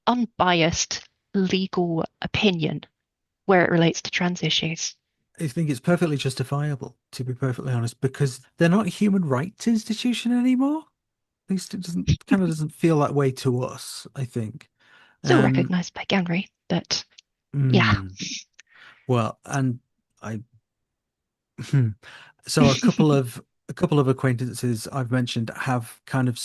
unbiased legal opinion where it relates to trans issues. I think it's perfectly justifiable, to be perfectly honest, because they're not a human rights institution anymore. At least it doesn't feel that way to us, I think. Still recognised by GANRI, but yeah. Well, and I so a couple of acquaintances I've mentioned have kind of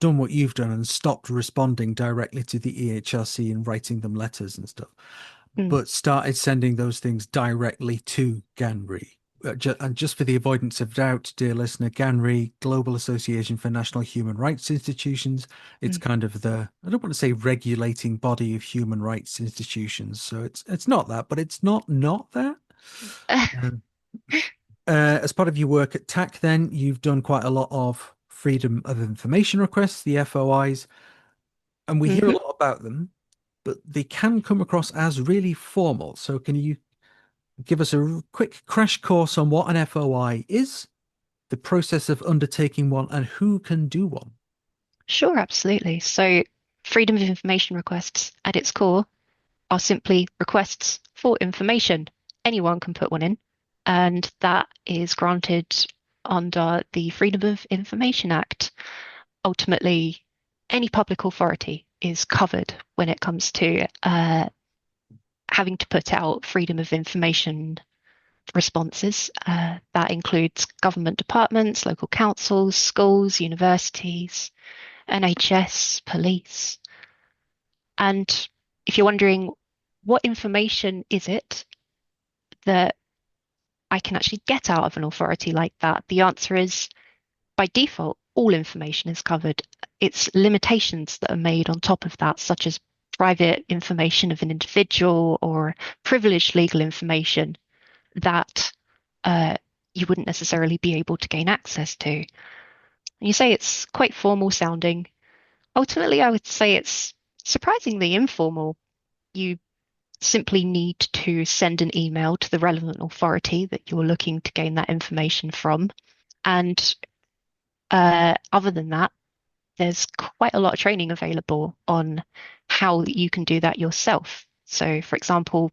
done what you've done and stopped responding directly to the EHRC and writing them letters and stuff, but started sending those things directly to GANRI. And just for the avoidance of doubt, dear listener, GANRI, Global Association for National Human Rights Institutions, it's kind of the, I don't want to say regulating body of human rights institutions. So it's not that, but it's not that. As part of your work at TACC, then, you've done quite a lot of freedom of information requests, the FOIs, and we hear a lot about them, but they can come across as really formal. So can you give us a quick crash course on what an FOI is, the process of undertaking one, and who can do one? Sure, absolutely. So freedom of information requests at its core are simply requests for information. Anyone can put one in, and that is granted under the Freedom of Information Act. Ultimately, any public authority is covered when it comes to having to put out freedom of information responses. That includes government departments, local councils, schools, universities, NHS, police. And if you're wondering what information is it that I can actually get out of an authority like that, the answer is by default, all information is covered. It's limitations that are made on top of that, such as private information of an individual or privileged legal information that you wouldn't necessarily be able to gain access to. And you say it's quite formal sounding. Ultimately, I would say it's surprisingly informal. You simply need to send an email to the relevant authority that you're looking to gain that information from. And other than that, there's quite a lot of training available on how you can do that yourself. So, for example,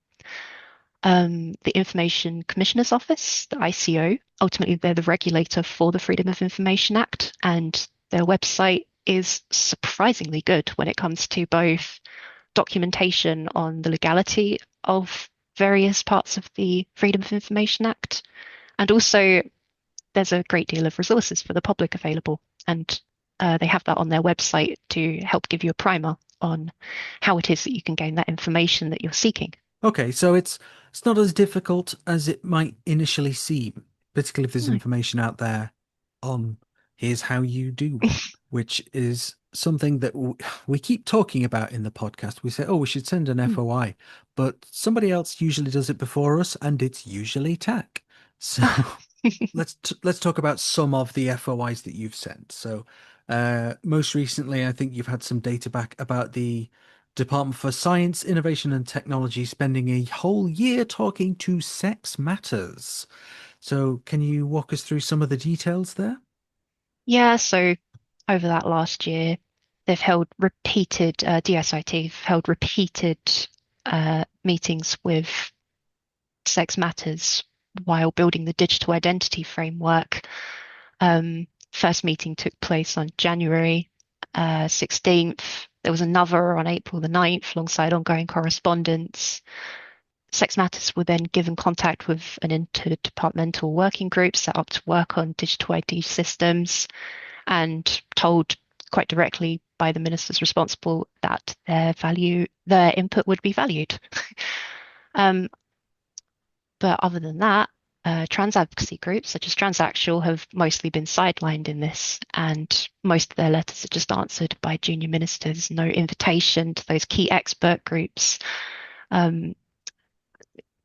the Information Commissioner's Office, the ICO, ultimately they're the regulator for the Freedom of Information Act, and their website is surprisingly good when it comes to both documentation on the legality of various parts of the Freedom of Information Act, and also there's a great deal of resources for the public available, and they have that on their website to help give you a primer on how it is that you can gain that information that you're seeking. Okay, so it's not as difficult as it might initially seem, particularly if there's information out there on here's how you do one, which is something that we keep talking about in the podcast. We say, oh, we should send an FOI, but somebody else usually does it before us, and it's usually TACC. So let's talk about some of the FOIs that you've sent. So most recently, I think you've had some data back about the Department for Science, Innovation and Technology spending a whole year talking to sex matters. So can you walk us through some of the details there? Yeah, so over that last year, they've held repeated, DSIT have held repeated meetings with sex matters while building the digital identity framework. First meeting took place on January 16th. There was another on April the 9th alongside ongoing correspondence. Sex Matters were then given contact with an interdepartmental working group set up to work on digital ID systems and told quite directly by the ministers responsible that their input would be valued. But other than that, trans advocacy groups such as Transaxual have mostly been sidelined in this, and most of their letters are just answered by junior ministers. No invitation to those key expert groups.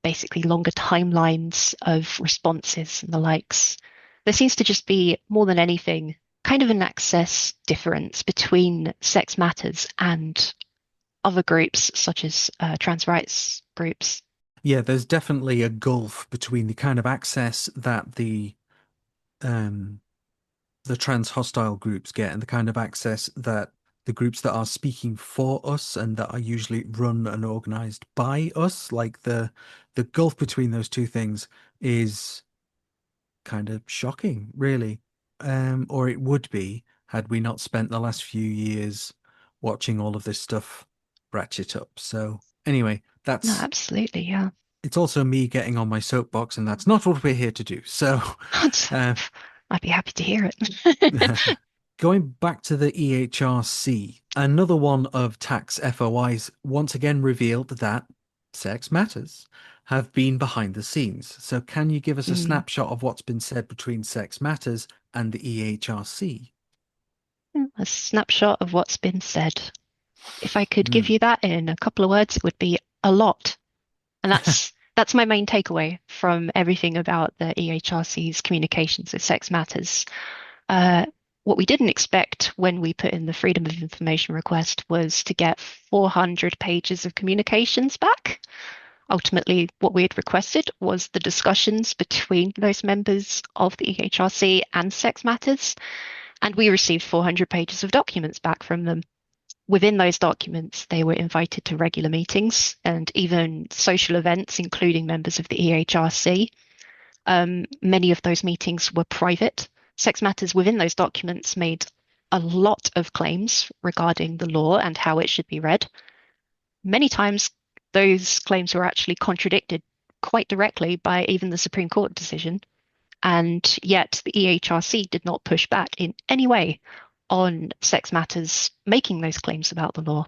Basically longer timelines of responses and the likes. There seems to just be, more than anything, kind of an access difference between Sex Matters and other groups such as trans rights groups. Yeah, there's definitely a gulf between the kind of access that the trans hostile groups get and the kind of access that the groups that are speaking for us and that are usually run and organized by us. Like the gulf between those two things is kind of shocking, really. Or it would be had we not spent the last few years watching all of this stuff ratchet up. So anyway, that's No, absolutely, yeah. It's also me getting on my soapbox, and that's not what we're here to do. So I'd be happy to hear it. going back to the EHRC, another one of TACC's FOIs once again revealed that sex matters have been behind the scenes. So can you give us a snapshot of what's been said between Sex Matters and the EHRC? A snapshot of what's been said. If I could give you that in a couple of words, it would be a lot. And that's my main takeaway from everything about the EHRC's communications with Sex Matters. What we didn't expect when we put in the Freedom of Information request was to get 400 pages of communications back. Ultimately, what we had requested was the discussions between those members of the EHRC and Sex Matters, and we received 400 pages of documents back from them. Within those documents, they were invited to regular meetings and even social events, including members of the EHRC. Many of those meetings were private. Sex Matters within those documents made a lot of claims regarding the law and how it should be read. Many times, those claims were actually contradicted quite directly by even the Supreme Court decision. And yet the EHRC did not push back in any way on Sex Matters making those claims about the law.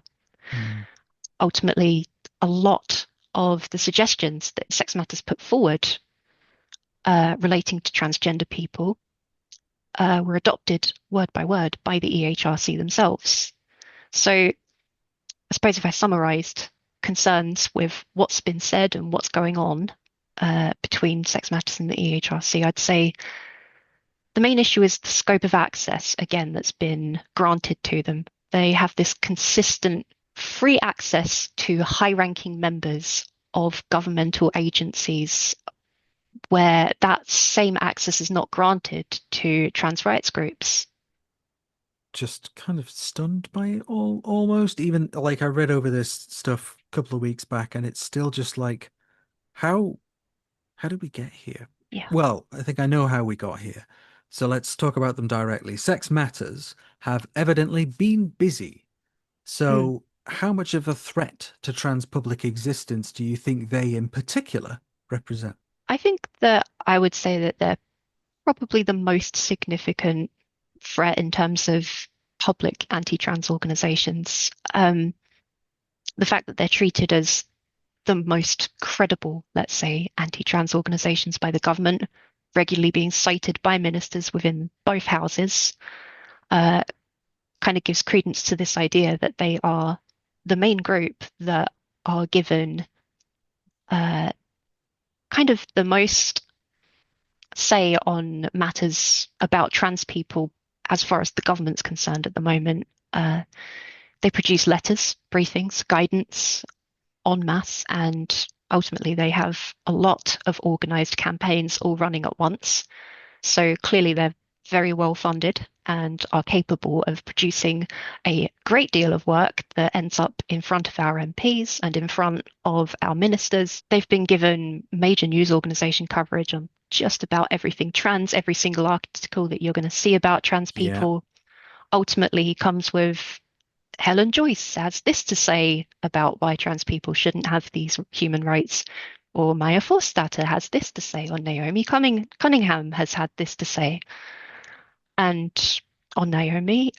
ultimately, a lot of the suggestions that Sex Matters put forward relating to transgender people were adopted word by word by the EHRC themselves. So I suppose if I summarised concerns with what's been said and what's going on between Sex Matters and the EHRC, I'd say the main issue is the scope of access, again, that's been granted to them. They have this consistent free access to high-ranking members of governmental agencies where that same access is not granted to trans rights groups. Just kind of stunned by it all, almost. Even like I read over this stuff a couple of weeks back, and it's still just like, how did we get here? Yeah. Well, I think I know how we got here. So let's talk about them directly. Sex Matters have evidently been busy. So how much of a threat to trans public existence do you think they in particular represent? I think that I would say that they're probably the most significant threat in terms of public anti-trans organizations. The fact that they're treated as the most credible, let's say, anti-trans organizations by the government, regularly being cited by ministers within both houses, kind of gives credence to this idea that they are the main group that are given kind of the most say on matters about trans people as far as the government's concerned at the moment. They produce letters, briefings, guidance en masse, and ultimately they have a lot of organised campaigns all running at once. So clearly they're very well funded and are capable of producing a great deal of work that ends up in front of our MPs and in front of our ministers. They've been given major news organisation coverage on just about everything trans. Every single article that you're going to see about trans people ultimately comes with Helen Joyce has this to say about why trans people shouldn't have these human rights, or Maya Forstater has this to say, or Naomi Cunningham has had this to say. And on Naomi,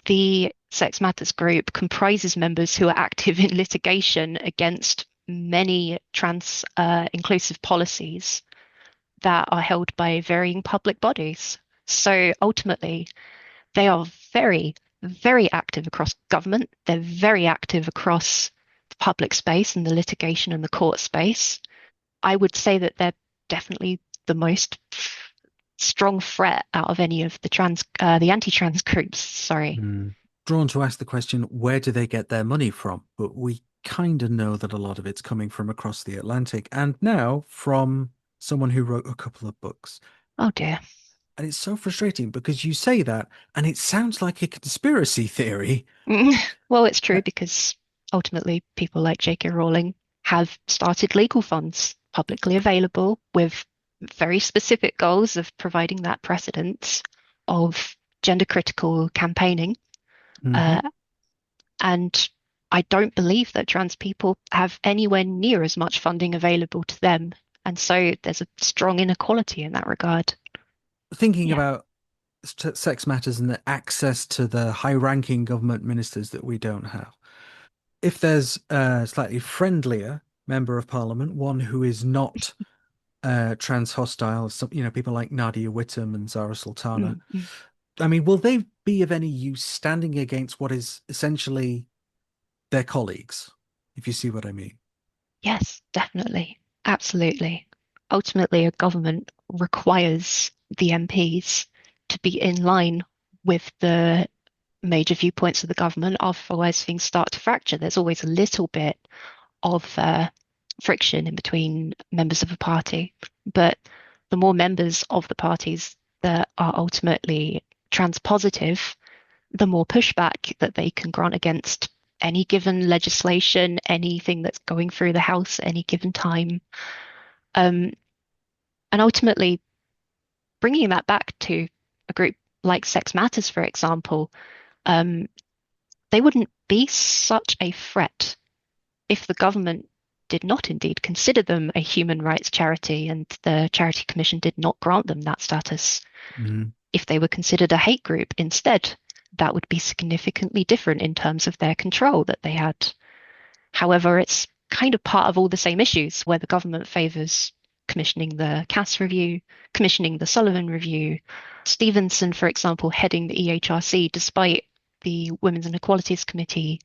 the Sex Matters group comprises members who are active in litigation against many trans inclusive policies that are held by varying public bodies. So ultimately, they are very, very active across government. They're very active across the public space and the litigation and the court space. I would say that they're definitely the most strong threat out of any of the anti-trans groups. Sorry. Drawn to ask the question, where do they get their money from? But we kind of know that a lot of it's coming from across the Atlantic, and now from someone who wrote a couple of books. Oh dear. And it's so frustrating because you say that and it sounds like a conspiracy theory. Well, it's true because ultimately people like J.K. Rowling have started legal funds publicly available with very specific goals of providing that precedence of gender critical campaigning. And I don't believe that trans people have anywhere near as much funding available to them. And so there's a strong inequality in that regard. Thinking about Sex Matters and the access to the high-ranking government ministers that we don't have. If there's a slightly friendlier member of parliament, one who is not trans hostile, people like Nadia Whittome and Zara Sultana, I mean, will they be of any use standing against what is essentially their colleagues, if you see what I mean? Yes, definitely. Absolutely. Ultimately, a government requires the MPs to be in line with the major viewpoints of the government. Otherwise, things start to fracture. There's always a little bit of friction in between members of a party. But the more members of the parties that are ultimately trans positive, the more pushback that they can grant against any given legislation, anything that's going through the House at any given time. And ultimately, bringing that back to a group like Sex Matters, for example, they wouldn't be such a threat if the government did not indeed consider them a human rights charity and the Charity Commission did not grant them that status. If they were considered a hate group instead, that would be significantly different in terms of their control that they had However, it's kind of part of all the same issues where the government favours commissioning the Cass review, commissioning the Sullivan review. Stevenson, for example, heading the EHRC, despite the Women's and Equalities Committee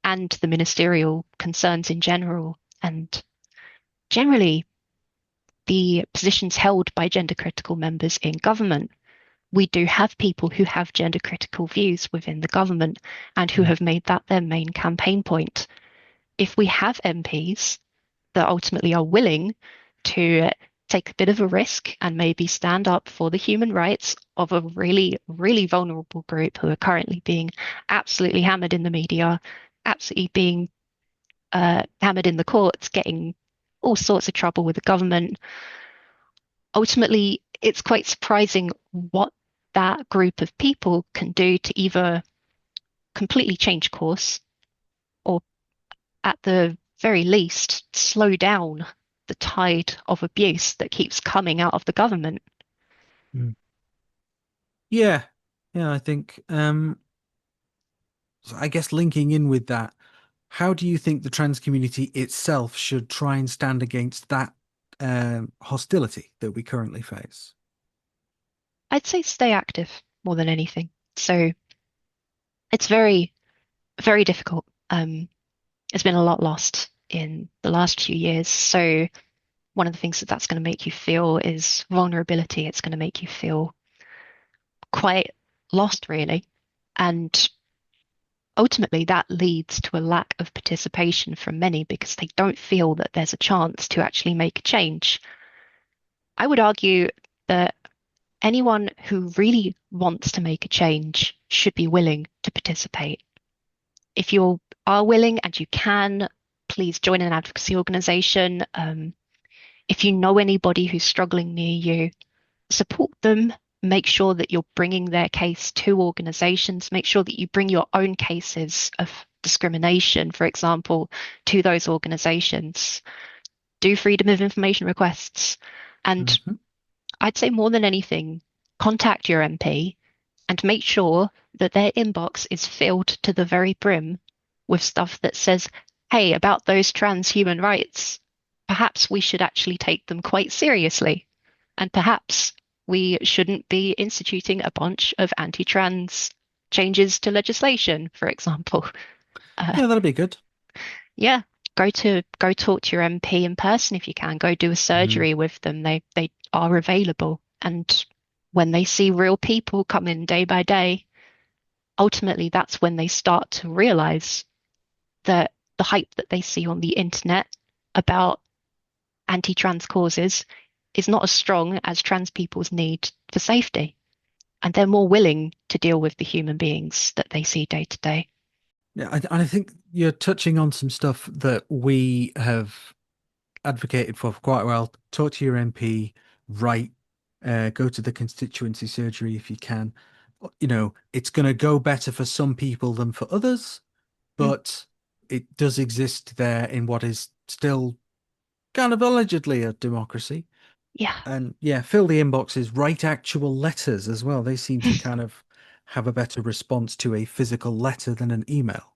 and the ministerial concerns in general, and generally the positions held by gender critical members in government. We do have people who have gender critical views within the government and who have made that their main campaign point. If we have MPs that ultimately are willing to take a bit of a risk and maybe stand up for the human rights of a really, really vulnerable group who are currently being absolutely hammered in the media, absolutely being hammered in the courts, getting all sorts of trouble with the government. Ultimately, it's quite surprising what that group of people can do to either completely change course or, at the very least, slow down the tide of abuse that keeps coming out of the government. Yeah, I think, so I guess linking in with that, how do you think the trans community itself should try and stand against that hostility that we currently face? I'd say stay active more than anything. So it's very, very difficult. There's been a lot lost in the last few years. So one of the things that's going to make you feel is vulnerability. It's going to make you feel quite lost, really. And ultimately, that leads to a lack of participation from many because they don't feel that there's a chance to actually make a change. I would argue that anyone who really wants to make a change should be willing to participate. If you are willing and you can, please join an advocacy organisation. If you know anybody who's struggling near you, support them. Make sure that you're bringing their case to organisations. Make sure that you bring your own cases of discrimination, for example, to those organisations. Do freedom of information requests. And I'd say more than anything, contact your MP and make sure that their inbox is filled to the very brim with stuff that says, hey, about those trans human rights, perhaps we should actually take them quite seriously. And perhaps we shouldn't be instituting a bunch of anti-trans changes to legislation, for example. Yeah, that'd be good. Yeah, go talk to your MP in person if you can. Go do a surgery with them. They are available. And when they see real people come in day by day, ultimately that's when they start to realize that the hype that they see on the internet about anti-trans causes is not as strong as trans people's need for safety. And they're more willing to deal with the human beings that they see day to day. Yeah, and I think you're touching on some stuff that we have advocated for quite a while. Talk to your MP, write, go to the constituency surgery if you can. You know, it's going to go better for some people than for others, but it does exist there in what is still kind of allegedly a democracy. Yeah. And yeah, fill the inboxes, write actual letters as well. They seem to kind of have a better response to a physical letter than an email,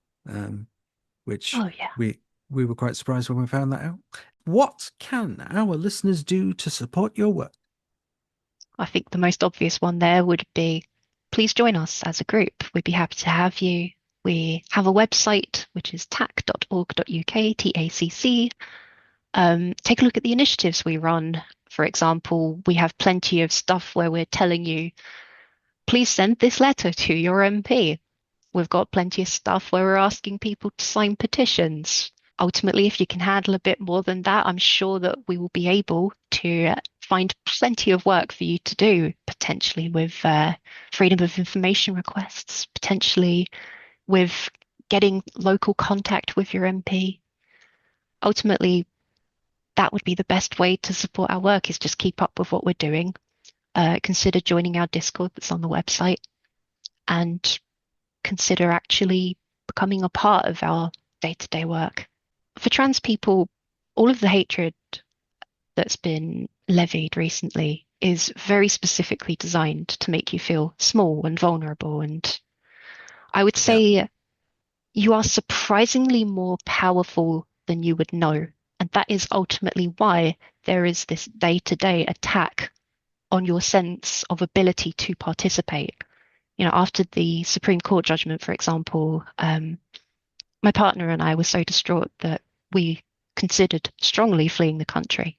which we were quite surprised when we found that out. What can our listeners do to support your work? I think the most obvious one there would be, please join us as a group. We'd be happy to have you. We have a website, which is tacc.org.uk, TACC. Take a look at the initiatives we run. For example, we have plenty of stuff where we're telling you, please send this letter to your MP. We've got plenty of stuff where we're asking people to sign petitions. Ultimately, if you can handle a bit more than that, I'm sure that we will be able to find plenty of work for you to do, potentially with freedom of information requests, potentially with getting local contact with your MP. Ultimately, that would be the best way to support our work, is just keep up with what we're doing. Consider joining our Discord that's on the website, and consider actually becoming a part of our day-to-day work. For trans people, all of the hatred that's been levied recently is very specifically designed to make you feel small and vulnerable. And I would say you are surprisingly more powerful than you would know. And that is ultimately why there is this day-to-day attack on your sense of ability to participate. You know, after the Supreme Court judgment, for example, my partner and I were so distraught that we considered strongly fleeing the country.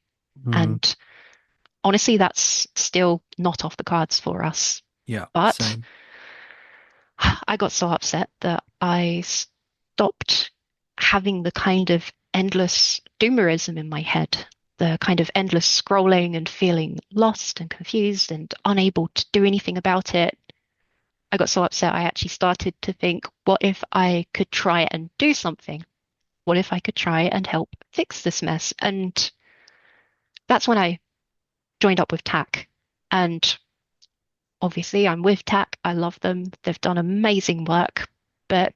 And honestly, that's still not off the cards for us. Yeah. But same. I got so upset that I stopped having the kind of endless doomerism in my head, the kind of endless scrolling and feeling lost and confused and unable to do anything about it. I got so upset, I actually started to think, what if I could try and do something? What if I could try and help fix this mess? And that's when I joined up with TACC. And obviously, I'm with TACC. I love them. They've done amazing work. But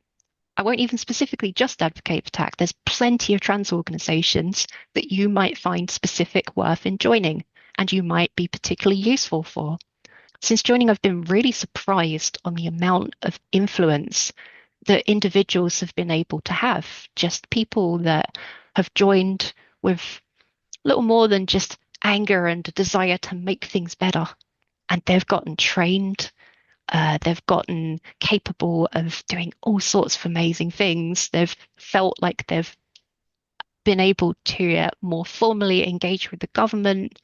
I won't even specifically just advocate for TACC. There's plenty of trans organizations that you might find specific worth in joining and you might be particularly useful for. Since joining, I've been really surprised on the amount of influence that individuals have been able to have. Just people that have joined with little more than just anger and a desire to make things better. And they've gotten trained. They've gotten capable of doing all sorts of amazing things. They've felt like they've been able to more formally engage with the government.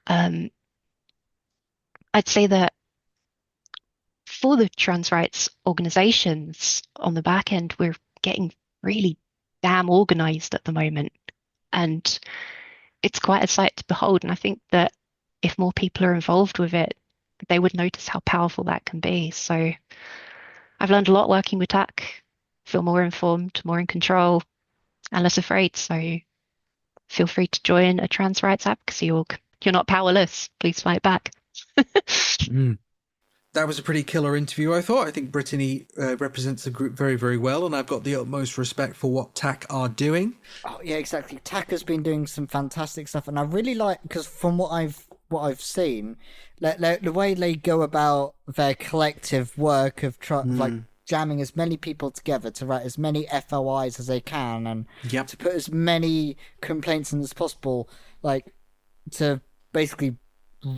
I'd say that for the trans rights organizations on the back end, we're getting really damn organized at the moment. And it's quite a sight to behold. And I think that if more people are involved with it, they would notice how powerful that can be. So I've learned a lot working with TACC, feel more informed, more in control, and less afraid. So feel free to join a trans rights advocacy org. You're not powerless. Please fight back. That was a pretty killer interview, I thought. I think Brittany represents the group very, very well, and I've got the utmost respect for what TACC are doing. Oh yeah, exactly. TACC has been doing some fantastic stuff, and I really like, because from what I've seen, the way they go about their collective work of like jamming as many people together to write as many FOIs as they can, and to put as many complaints in as possible, like to basically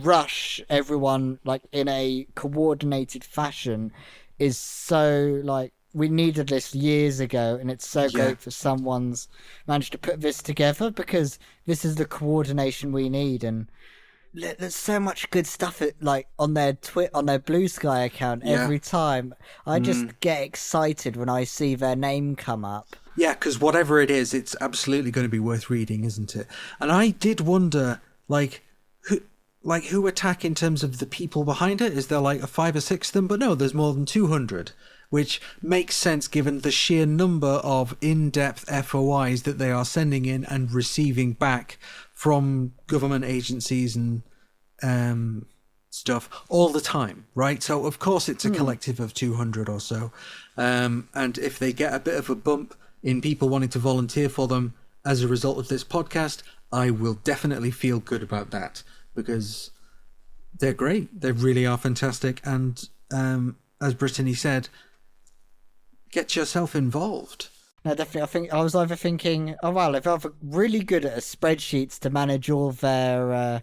rush everyone like in a coordinated fashion, is so like, we needed this years ago, and it's so great for someone's managed to put this together, because this is the coordination we need. And there's so much good stuff like on their Blue Sky account every time. I just get excited when I see their name come up. Yeah, because whatever it is, it's absolutely going to be worth reading, isn't it? And I did wonder, who attack in terms of the people behind it? Is there like a 5 or 6 of them? But no, there's more than 200, which makes sense given the sheer number of in-depth FOIs that they are sending in and receiving back from government agencies and stuff all the time, right? So of course it's a collective of 200 or so. And if they get a bit of a bump in people wanting to volunteer for them as a result of this podcast, I will definitely feel good about that, because they're great. They really are fantastic. And as Brittany said, get yourself involved. No, definitely. I think I was either thinking, oh well, if they're really good at spreadsheets to manage all their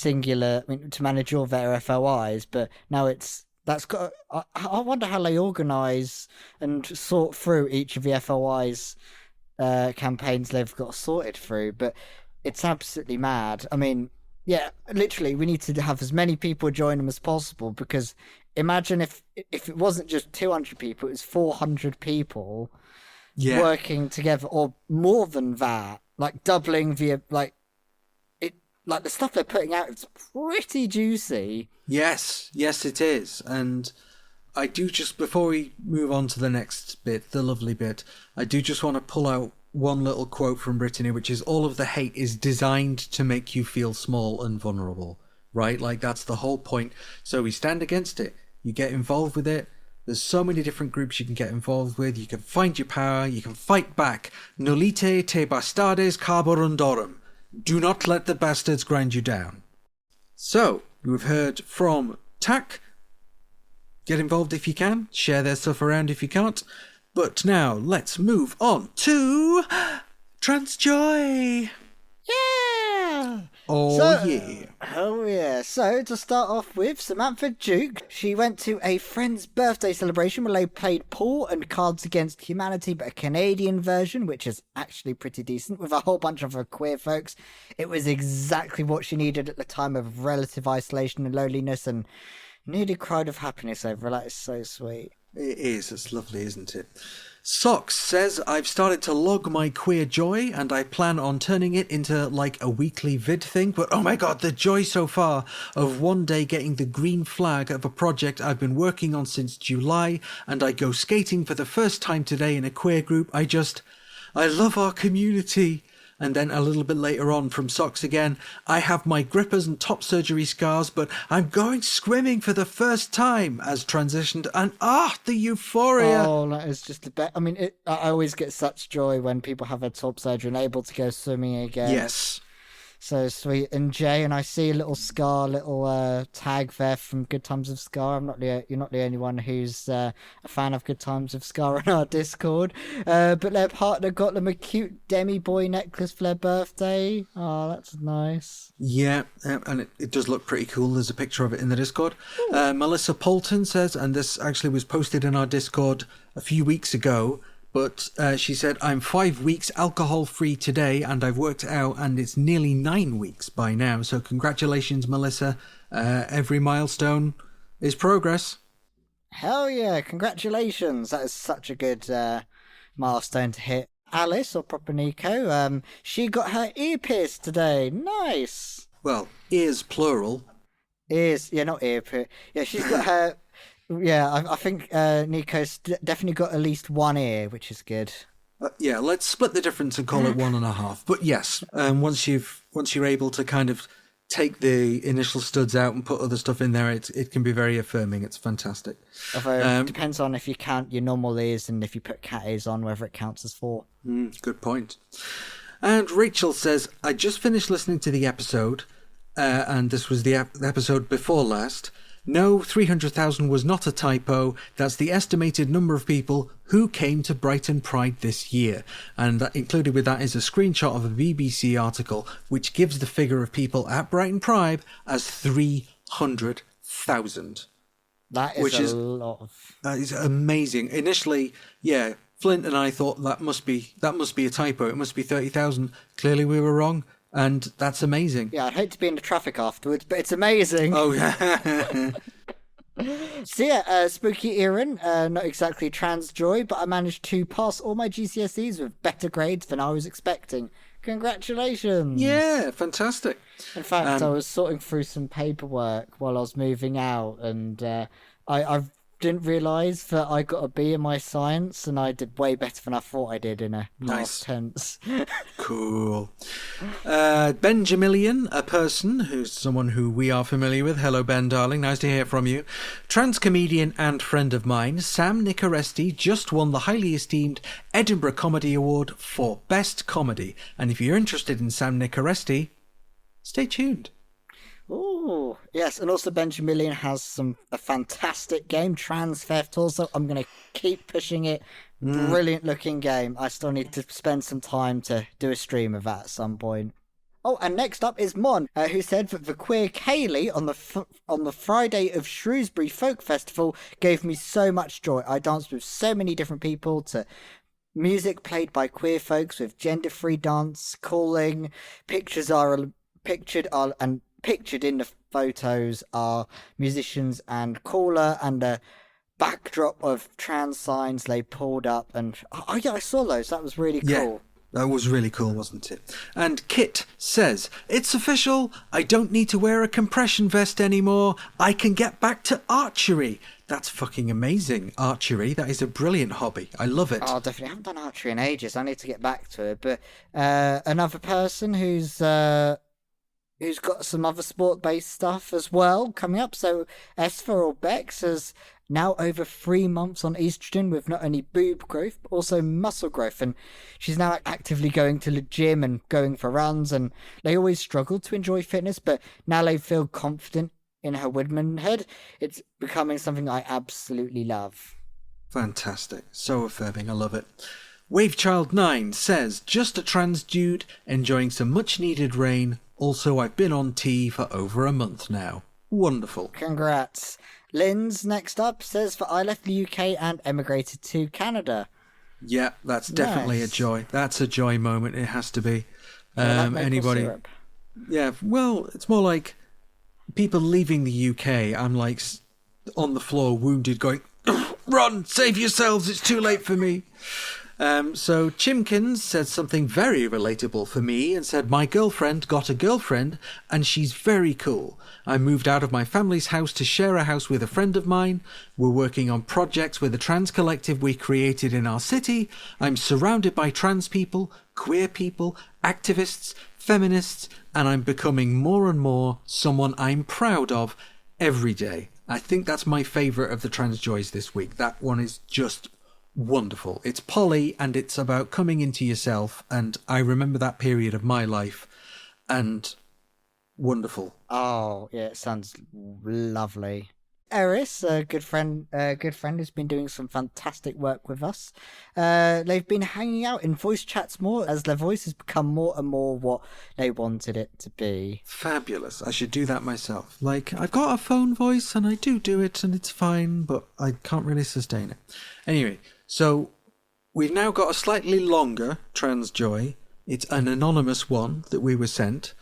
to manage all their FOIs, but now that's got. I wonder how they organise and sort through each of the FOIs campaigns they've got sorted through. But it's absolutely mad. I mean, yeah, literally, we need to have as many people join them as possible, because imagine if it wasn't just 200 people, it was 400 people working together, or more than that, like doubling the the stuff they're putting out. It's pretty juicy. Yes, it is. And I do, just before we move on to the next bit, the lovely bit, I do just want to pull out one little quote from Brittany, which is, all of the hate is designed to make you feel small and vulnerable, right? Like, that's the whole point. So we stand against it. You get involved with it. There's so many different groups you can get involved with. You can find your power. You can fight back. Nolite te bastardes carborundorum. Do not let the bastards grind you down. So, we've heard from TACC. Get involved if you can. Share their stuff around if you can't. But now let's move on to Transjoy. Yeah! Yeah. Oh, yeah. So, to start off with, Samantha Duke. She went to a friend's birthday celebration where they played pool and Cards Against Humanity, but a Canadian version, which is actually pretty decent, with a whole bunch of her queer folks. It was exactly what she needed at the time of relative isolation and loneliness, and nearly cried of happiness over it. That is so sweet. It is. It's lovely, isn't it? Socks says, I've started to log my queer joy and I plan on turning it into like a weekly vid thing. But oh my God, the joy so far of one day getting the green flag of a project I've been working on since July, and I go skating for the first time today in a queer group. I love our community. And then a little bit later on from Socks again, I have my grippers and top surgery scars, but I'm going swimming for the first time as transitioned, and the euphoria. Oh, that is just the best. I mean, I always get such joy when people have a top surgery and able to go swimming again. Yes. So sweet. And Jay, and I see a little tag there from Good Times of Scar. You're not the only one who's a fan of Good Times of Scar on our Discord. But their partner got them a cute Demi Boy necklace for their birthday. Oh, that's nice. Yeah, and it does look pretty cool. There's a picture of it in the Discord. Melissa Polton says, and this actually was posted in our Discord a few weeks ago, but she said, I'm 5 weeks alcohol-free today, and I've worked it out, and it's nearly 9 weeks by now. So congratulations, Melissa. Every milestone is progress. Hell yeah, congratulations. That is such a good milestone to hit. Alice, or proper Nico, she got her ear pierced today. Nice. Well, ears plural. Ears, yeah, not ear pierced. Yeah, she's got her... Yeah, I think Nico's definitely got at least one ear, which is good. Yeah, let's split the difference and call it 1.5. But yes, once you're able to kind of take the initial studs out and put other stuff in there, it can be very affirming. It's fantastic. Although it depends on if you count your normal ears and if you put cat ears on, whether it counts as 4. Good point. And Rachel says, I just finished listening to the episode, and this was the episode before last. No, 300,000 was not a typo. That's the estimated number of people who came to Brighton Pride this year. And that included with that is a screenshot of a BBC article which gives the figure of people at Brighton Pride as 300,000. That is a lot. That is amazing. Initially, yeah, Flint and I thought that must be a typo. It must be 30,000. Clearly we were wrong. And that's amazing. Yeah, I'd hate to be in the traffic afterwards, but it's amazing. Oh, yeah. So yeah, Spooky Erin, not exactly trans joy, but I managed to pass all my GCSEs with better grades than I was expecting. Congratulations. Yeah, fantastic. In fact, I was sorting through some paperwork while I was moving out, and I didn't realise that I got a B in my science, and I did way better than I thought I did in a past tense. Cool. Benjamilian, a person who's someone who we are familiar with. Hello, Ben, darling. Nice to hear from you. Trans comedian and friend of mine, Sam Nicoresti, just won the highly esteemed Edinburgh Comedy Award for Best Comedy. And if you're interested in Sam Nicoresti, stay tuned. Oh, yes, and also Benjamilian has a fantastic game, Trans Theft also. I'm going to keep pushing it. Brilliant looking game. I still need to spend some time to do a stream of that at some point. Oh, and next up is Mon, who said that the queer Kaylee on the Friday of Shrewsbury Folk Festival gave me so much joy. I danced with so many different people to music played by queer folks with gender-free dance, calling, pictured in the photos are musicians and caller and a backdrop of trans signs they pulled up, and oh yeah, I saw those. That was really cool. Yeah, that was really cool, wasn't it? And Kit says, it's official. I don't need to wear a compression vest anymore. I can get back to archery. That's fucking amazing. Archery. That is a brilliant hobby. I love it. Oh, definitely. I haven't done archery in ages. I need to get back to it. But another person who's got some other sport-based stuff as well coming up. So Esfer or Bex has now over 3 months on estrogen with not only boob growth, but also muscle growth. And she's now actively going to the gym and going for runs. And they always struggled to enjoy fitness, but now they feel confident in her womanhood. It's becoming something I absolutely love. Fantastic. So affirming. I love it. Wavechild9 says, just a trans dude enjoying some much needed rain. Also, I've been on T for over a month now. Wonderful. Congrats. Lynn's next up says, for I left the UK and emigrated to Canada. Yeah, that's definitely a joy. That's a joy moment. It has to be. Anybody? Syrup. Yeah, well, it's more like people leaving the UK. I'm like on the floor, wounded, going, run, save yourselves, it's too late for me. So Chimkins said something very relatable for me and said, my girlfriend got a girlfriend and she's very cool. I moved out of my family's house to share a house with a friend of mine. We're working on projects with a trans collective we created in our city. I'm surrounded by trans people, queer people, activists, feminists, and I'm becoming more and more someone I'm proud of every day. I think that's my favourite of the trans joys this week. That one is just wonderful. It's poly and it's about coming into yourself, and I remember that period of my life, and wonderful. Oh, yeah, it sounds lovely. Eris, a good friend who's been doing some fantastic work with us. They've been hanging out in voice chats more as their voice has become more and more what they wanted it to be. Fabulous. I should do that myself. Like, I've got a phone voice and I do it and it's fine, but I can't really sustain it. Anyway, so we've now got a slightly longer trans joy. It's an anonymous one that we were sent.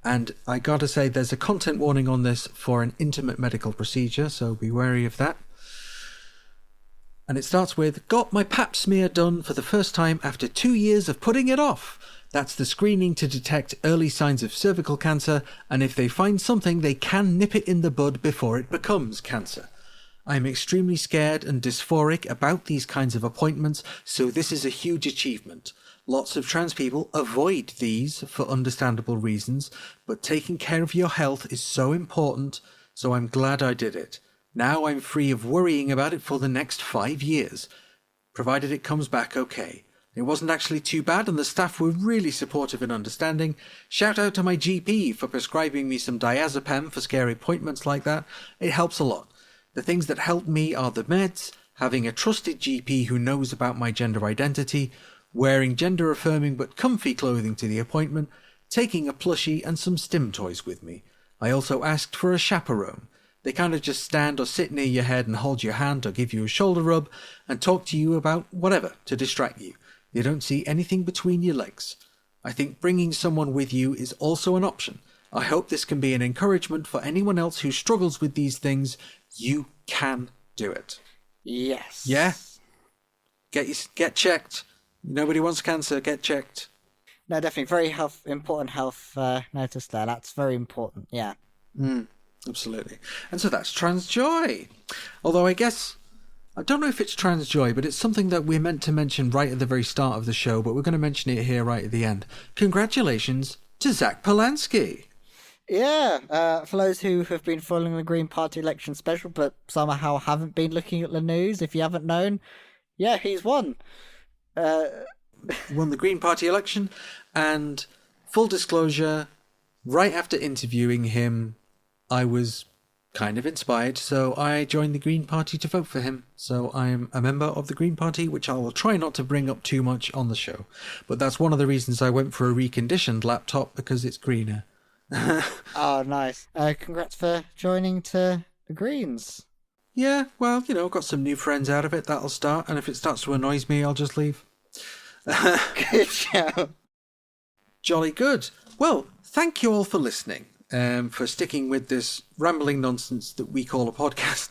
And I gotta say, there's a content warning on this for an intimate medical procedure, so be wary of that. And it starts with, got my pap smear done for the first time after 2 years of putting it off. That's the screening to detect early signs of cervical cancer, and if they find something, they can nip it in the bud before it becomes cancer. I'm extremely scared and dysphoric about these kinds of appointments, so this is a huge achievement. Lots of trans people avoid these for understandable reasons, but taking care of your health is so important, so I'm glad I did it. Now I'm free of worrying about it for the next 5 years, provided it comes back okay. It wasn't actually too bad and the staff were really supportive and understanding. Shout out to my GP for prescribing me some diazepam for scary appointments like that. It helps a lot. The things that help me are the meds, having a trusted GP who knows about my gender identity, wearing gender-affirming but comfy clothing to the appointment, taking a plushie and some stim toys with me. I also asked for a chaperone. They kind of just stand or sit near your head and hold your hand or give you a shoulder rub and talk to you about whatever to distract you. They don't see anything between your legs. I think bringing someone with you is also an option. I hope this can be an encouragement for anyone else who struggles with these things. You can do it. Yes. Yeah? Get checked. Nobody wants cancer. Get checked. No, definitely. Very important health notice there. That's very important. Yeah. Absolutely. And so that's trans joy. Although I guess, I don't know if it's trans joy, but it's something that we're meant to mention right at the very start of the show, but we're going to mention it here right at the end. Congratulations to Zach Polanski. Yeah, for those who have been following the Green Party election special, but somehow haven't been looking at the news, if you haven't known, yeah, he's won. Won the Green Party election, and full disclosure, right after interviewing him, I was kind of inspired, so I joined the Green Party to vote for him. So I'm a member of the Green Party, which I will try not to bring up too much on the show. But that's one of the reasons I went for a reconditioned laptop, because it's greener. Oh, nice. Congrats for joining to the Greens. Yeah, well, got some new friends out of it. That'll start, and if it starts to annoy me, I'll just leave. Good show. Jolly good. Well, thank you all for listening, for sticking with this rambling nonsense that we call a podcast.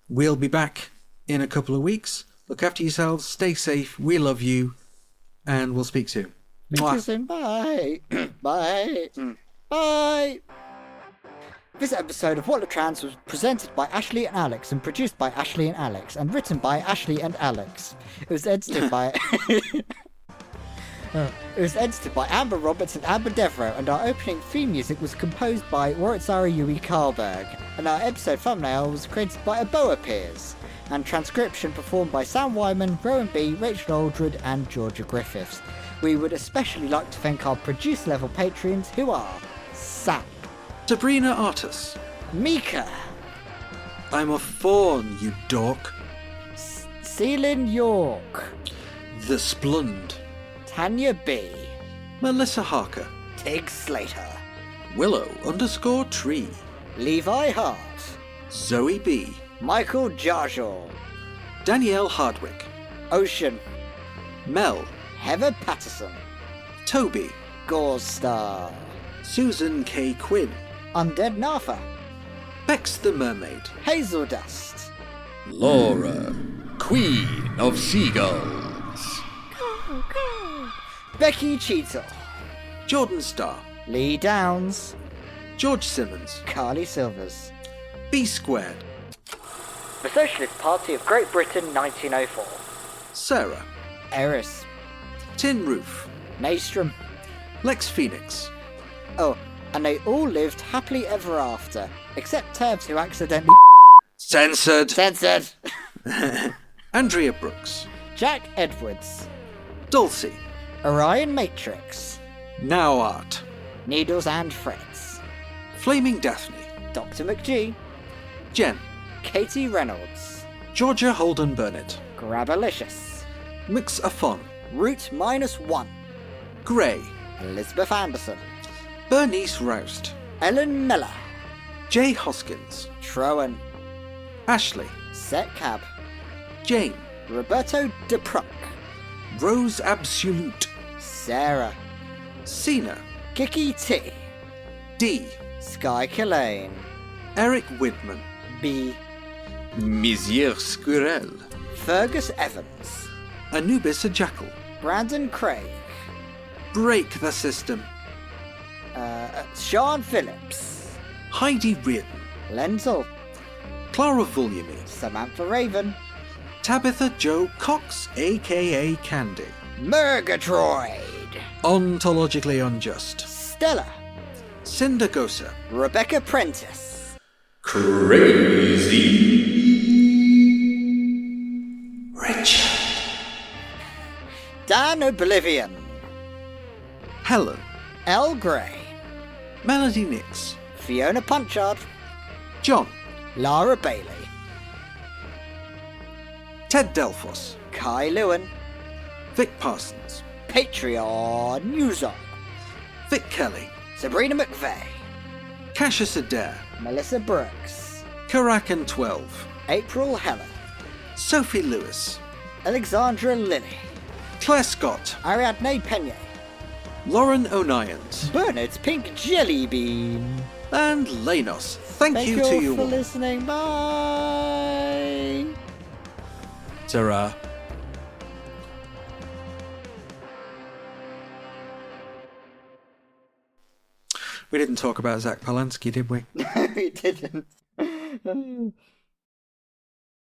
We'll be back in a couple of weeks. Look after yourselves, stay safe, we love you, and we'll speak soon. Speak to you soon. Bye. Bye. Bye. This episode of What the Trans was presented by Ashleigh and Alyx and produced by Ashleigh and Alyx and written by Ashleigh and Alyx. It was edited by Amber Roberts and Amber Devereaux, and our opening theme music was composed by Waritzara Yui Karlberg, and our episode thumbnail was created by Aboa Piers, and transcription performed by Sam Wyman, Rowan B, Rachel Aldred and Georgia Griffiths. We would especially like to thank our producer-level patrons, who are Sam, Sabrina Artis, Mika, I'm a fawn, you dork, Celine York. The Splund. Tanya B. Melissa Harker. Tig Slater. Willow_tree. Levi Hart. Zoe B. Michael Jarjor. Danielle Hardwick. Ocean. Mel. Heather Patterson. Toby. Gorestar. Susan K. Quinn. Undead Nafa. Bex the Mermaid. Hazel Dust. Laura, Queen of Seagulls. Becky Cheetle. Jordan Starr. Lee Downs. George Simmons. Carly Silvers. B Squared. The Socialist Party of Great Britain 1904. Sarah. Eris. Tin Roof. Maestrom. Lex Phoenix. Oh, and they all lived happily ever after, except Terbs who accidentally Censored. censored. Andrea Brooks. Jack Edwards. Dulcie. Orion Matrix. Now Art. Needles and Threads. Flaming Daphne. Dr. McGee. Jen. Katie Reynolds. Georgia Holden Burnett. Grabalicious. Mix Afon. Root -1. Gray. Elizabeth Anderson. Bernice Roust. Ellen Miller. Jay Hoskins. Trowan. Ashley. Set Cab. Jane. Roberto DePruck. Rose Absolute. Sarah. Cena. Kiki T. D. Sky Killane. Eric Widman. B. Monsieur Squirrel. Fergus Evans. Anubis a Jackal. Brandon Craig. Break the System. Sean Phillips. Heidi Reardon. Lentil. Clara Vulliamy. Samantha Raven. Tabitha Joe Cox, aka Candy. Murgatroyd. Ontologically Unjust. Stella. Cinder Gosa. Rebecca Prentice. Crazy Richard. Dan Oblivion. Helen. Elle Gray. Melody Nix. Fiona Punchard. John. Lara Bailey. Ted Delphos. Kai Lewin. Vic Parsons. Patreon Newsop. Vic Kelly. Sabrina McVeigh. Cassius Adair. Melissa Brooks. Karakan 12. April Heller. Sophie Lewis. Alexandra Lilly. Claire Scott. Ariadne Pena. Lauren O'Nions. Bernard's Pink Jelly Bean. And Lanos. Thank you all to you for all. listening. Bye. Ta-ra. We didn't talk about Zach Polanski, did we? No, we didn't.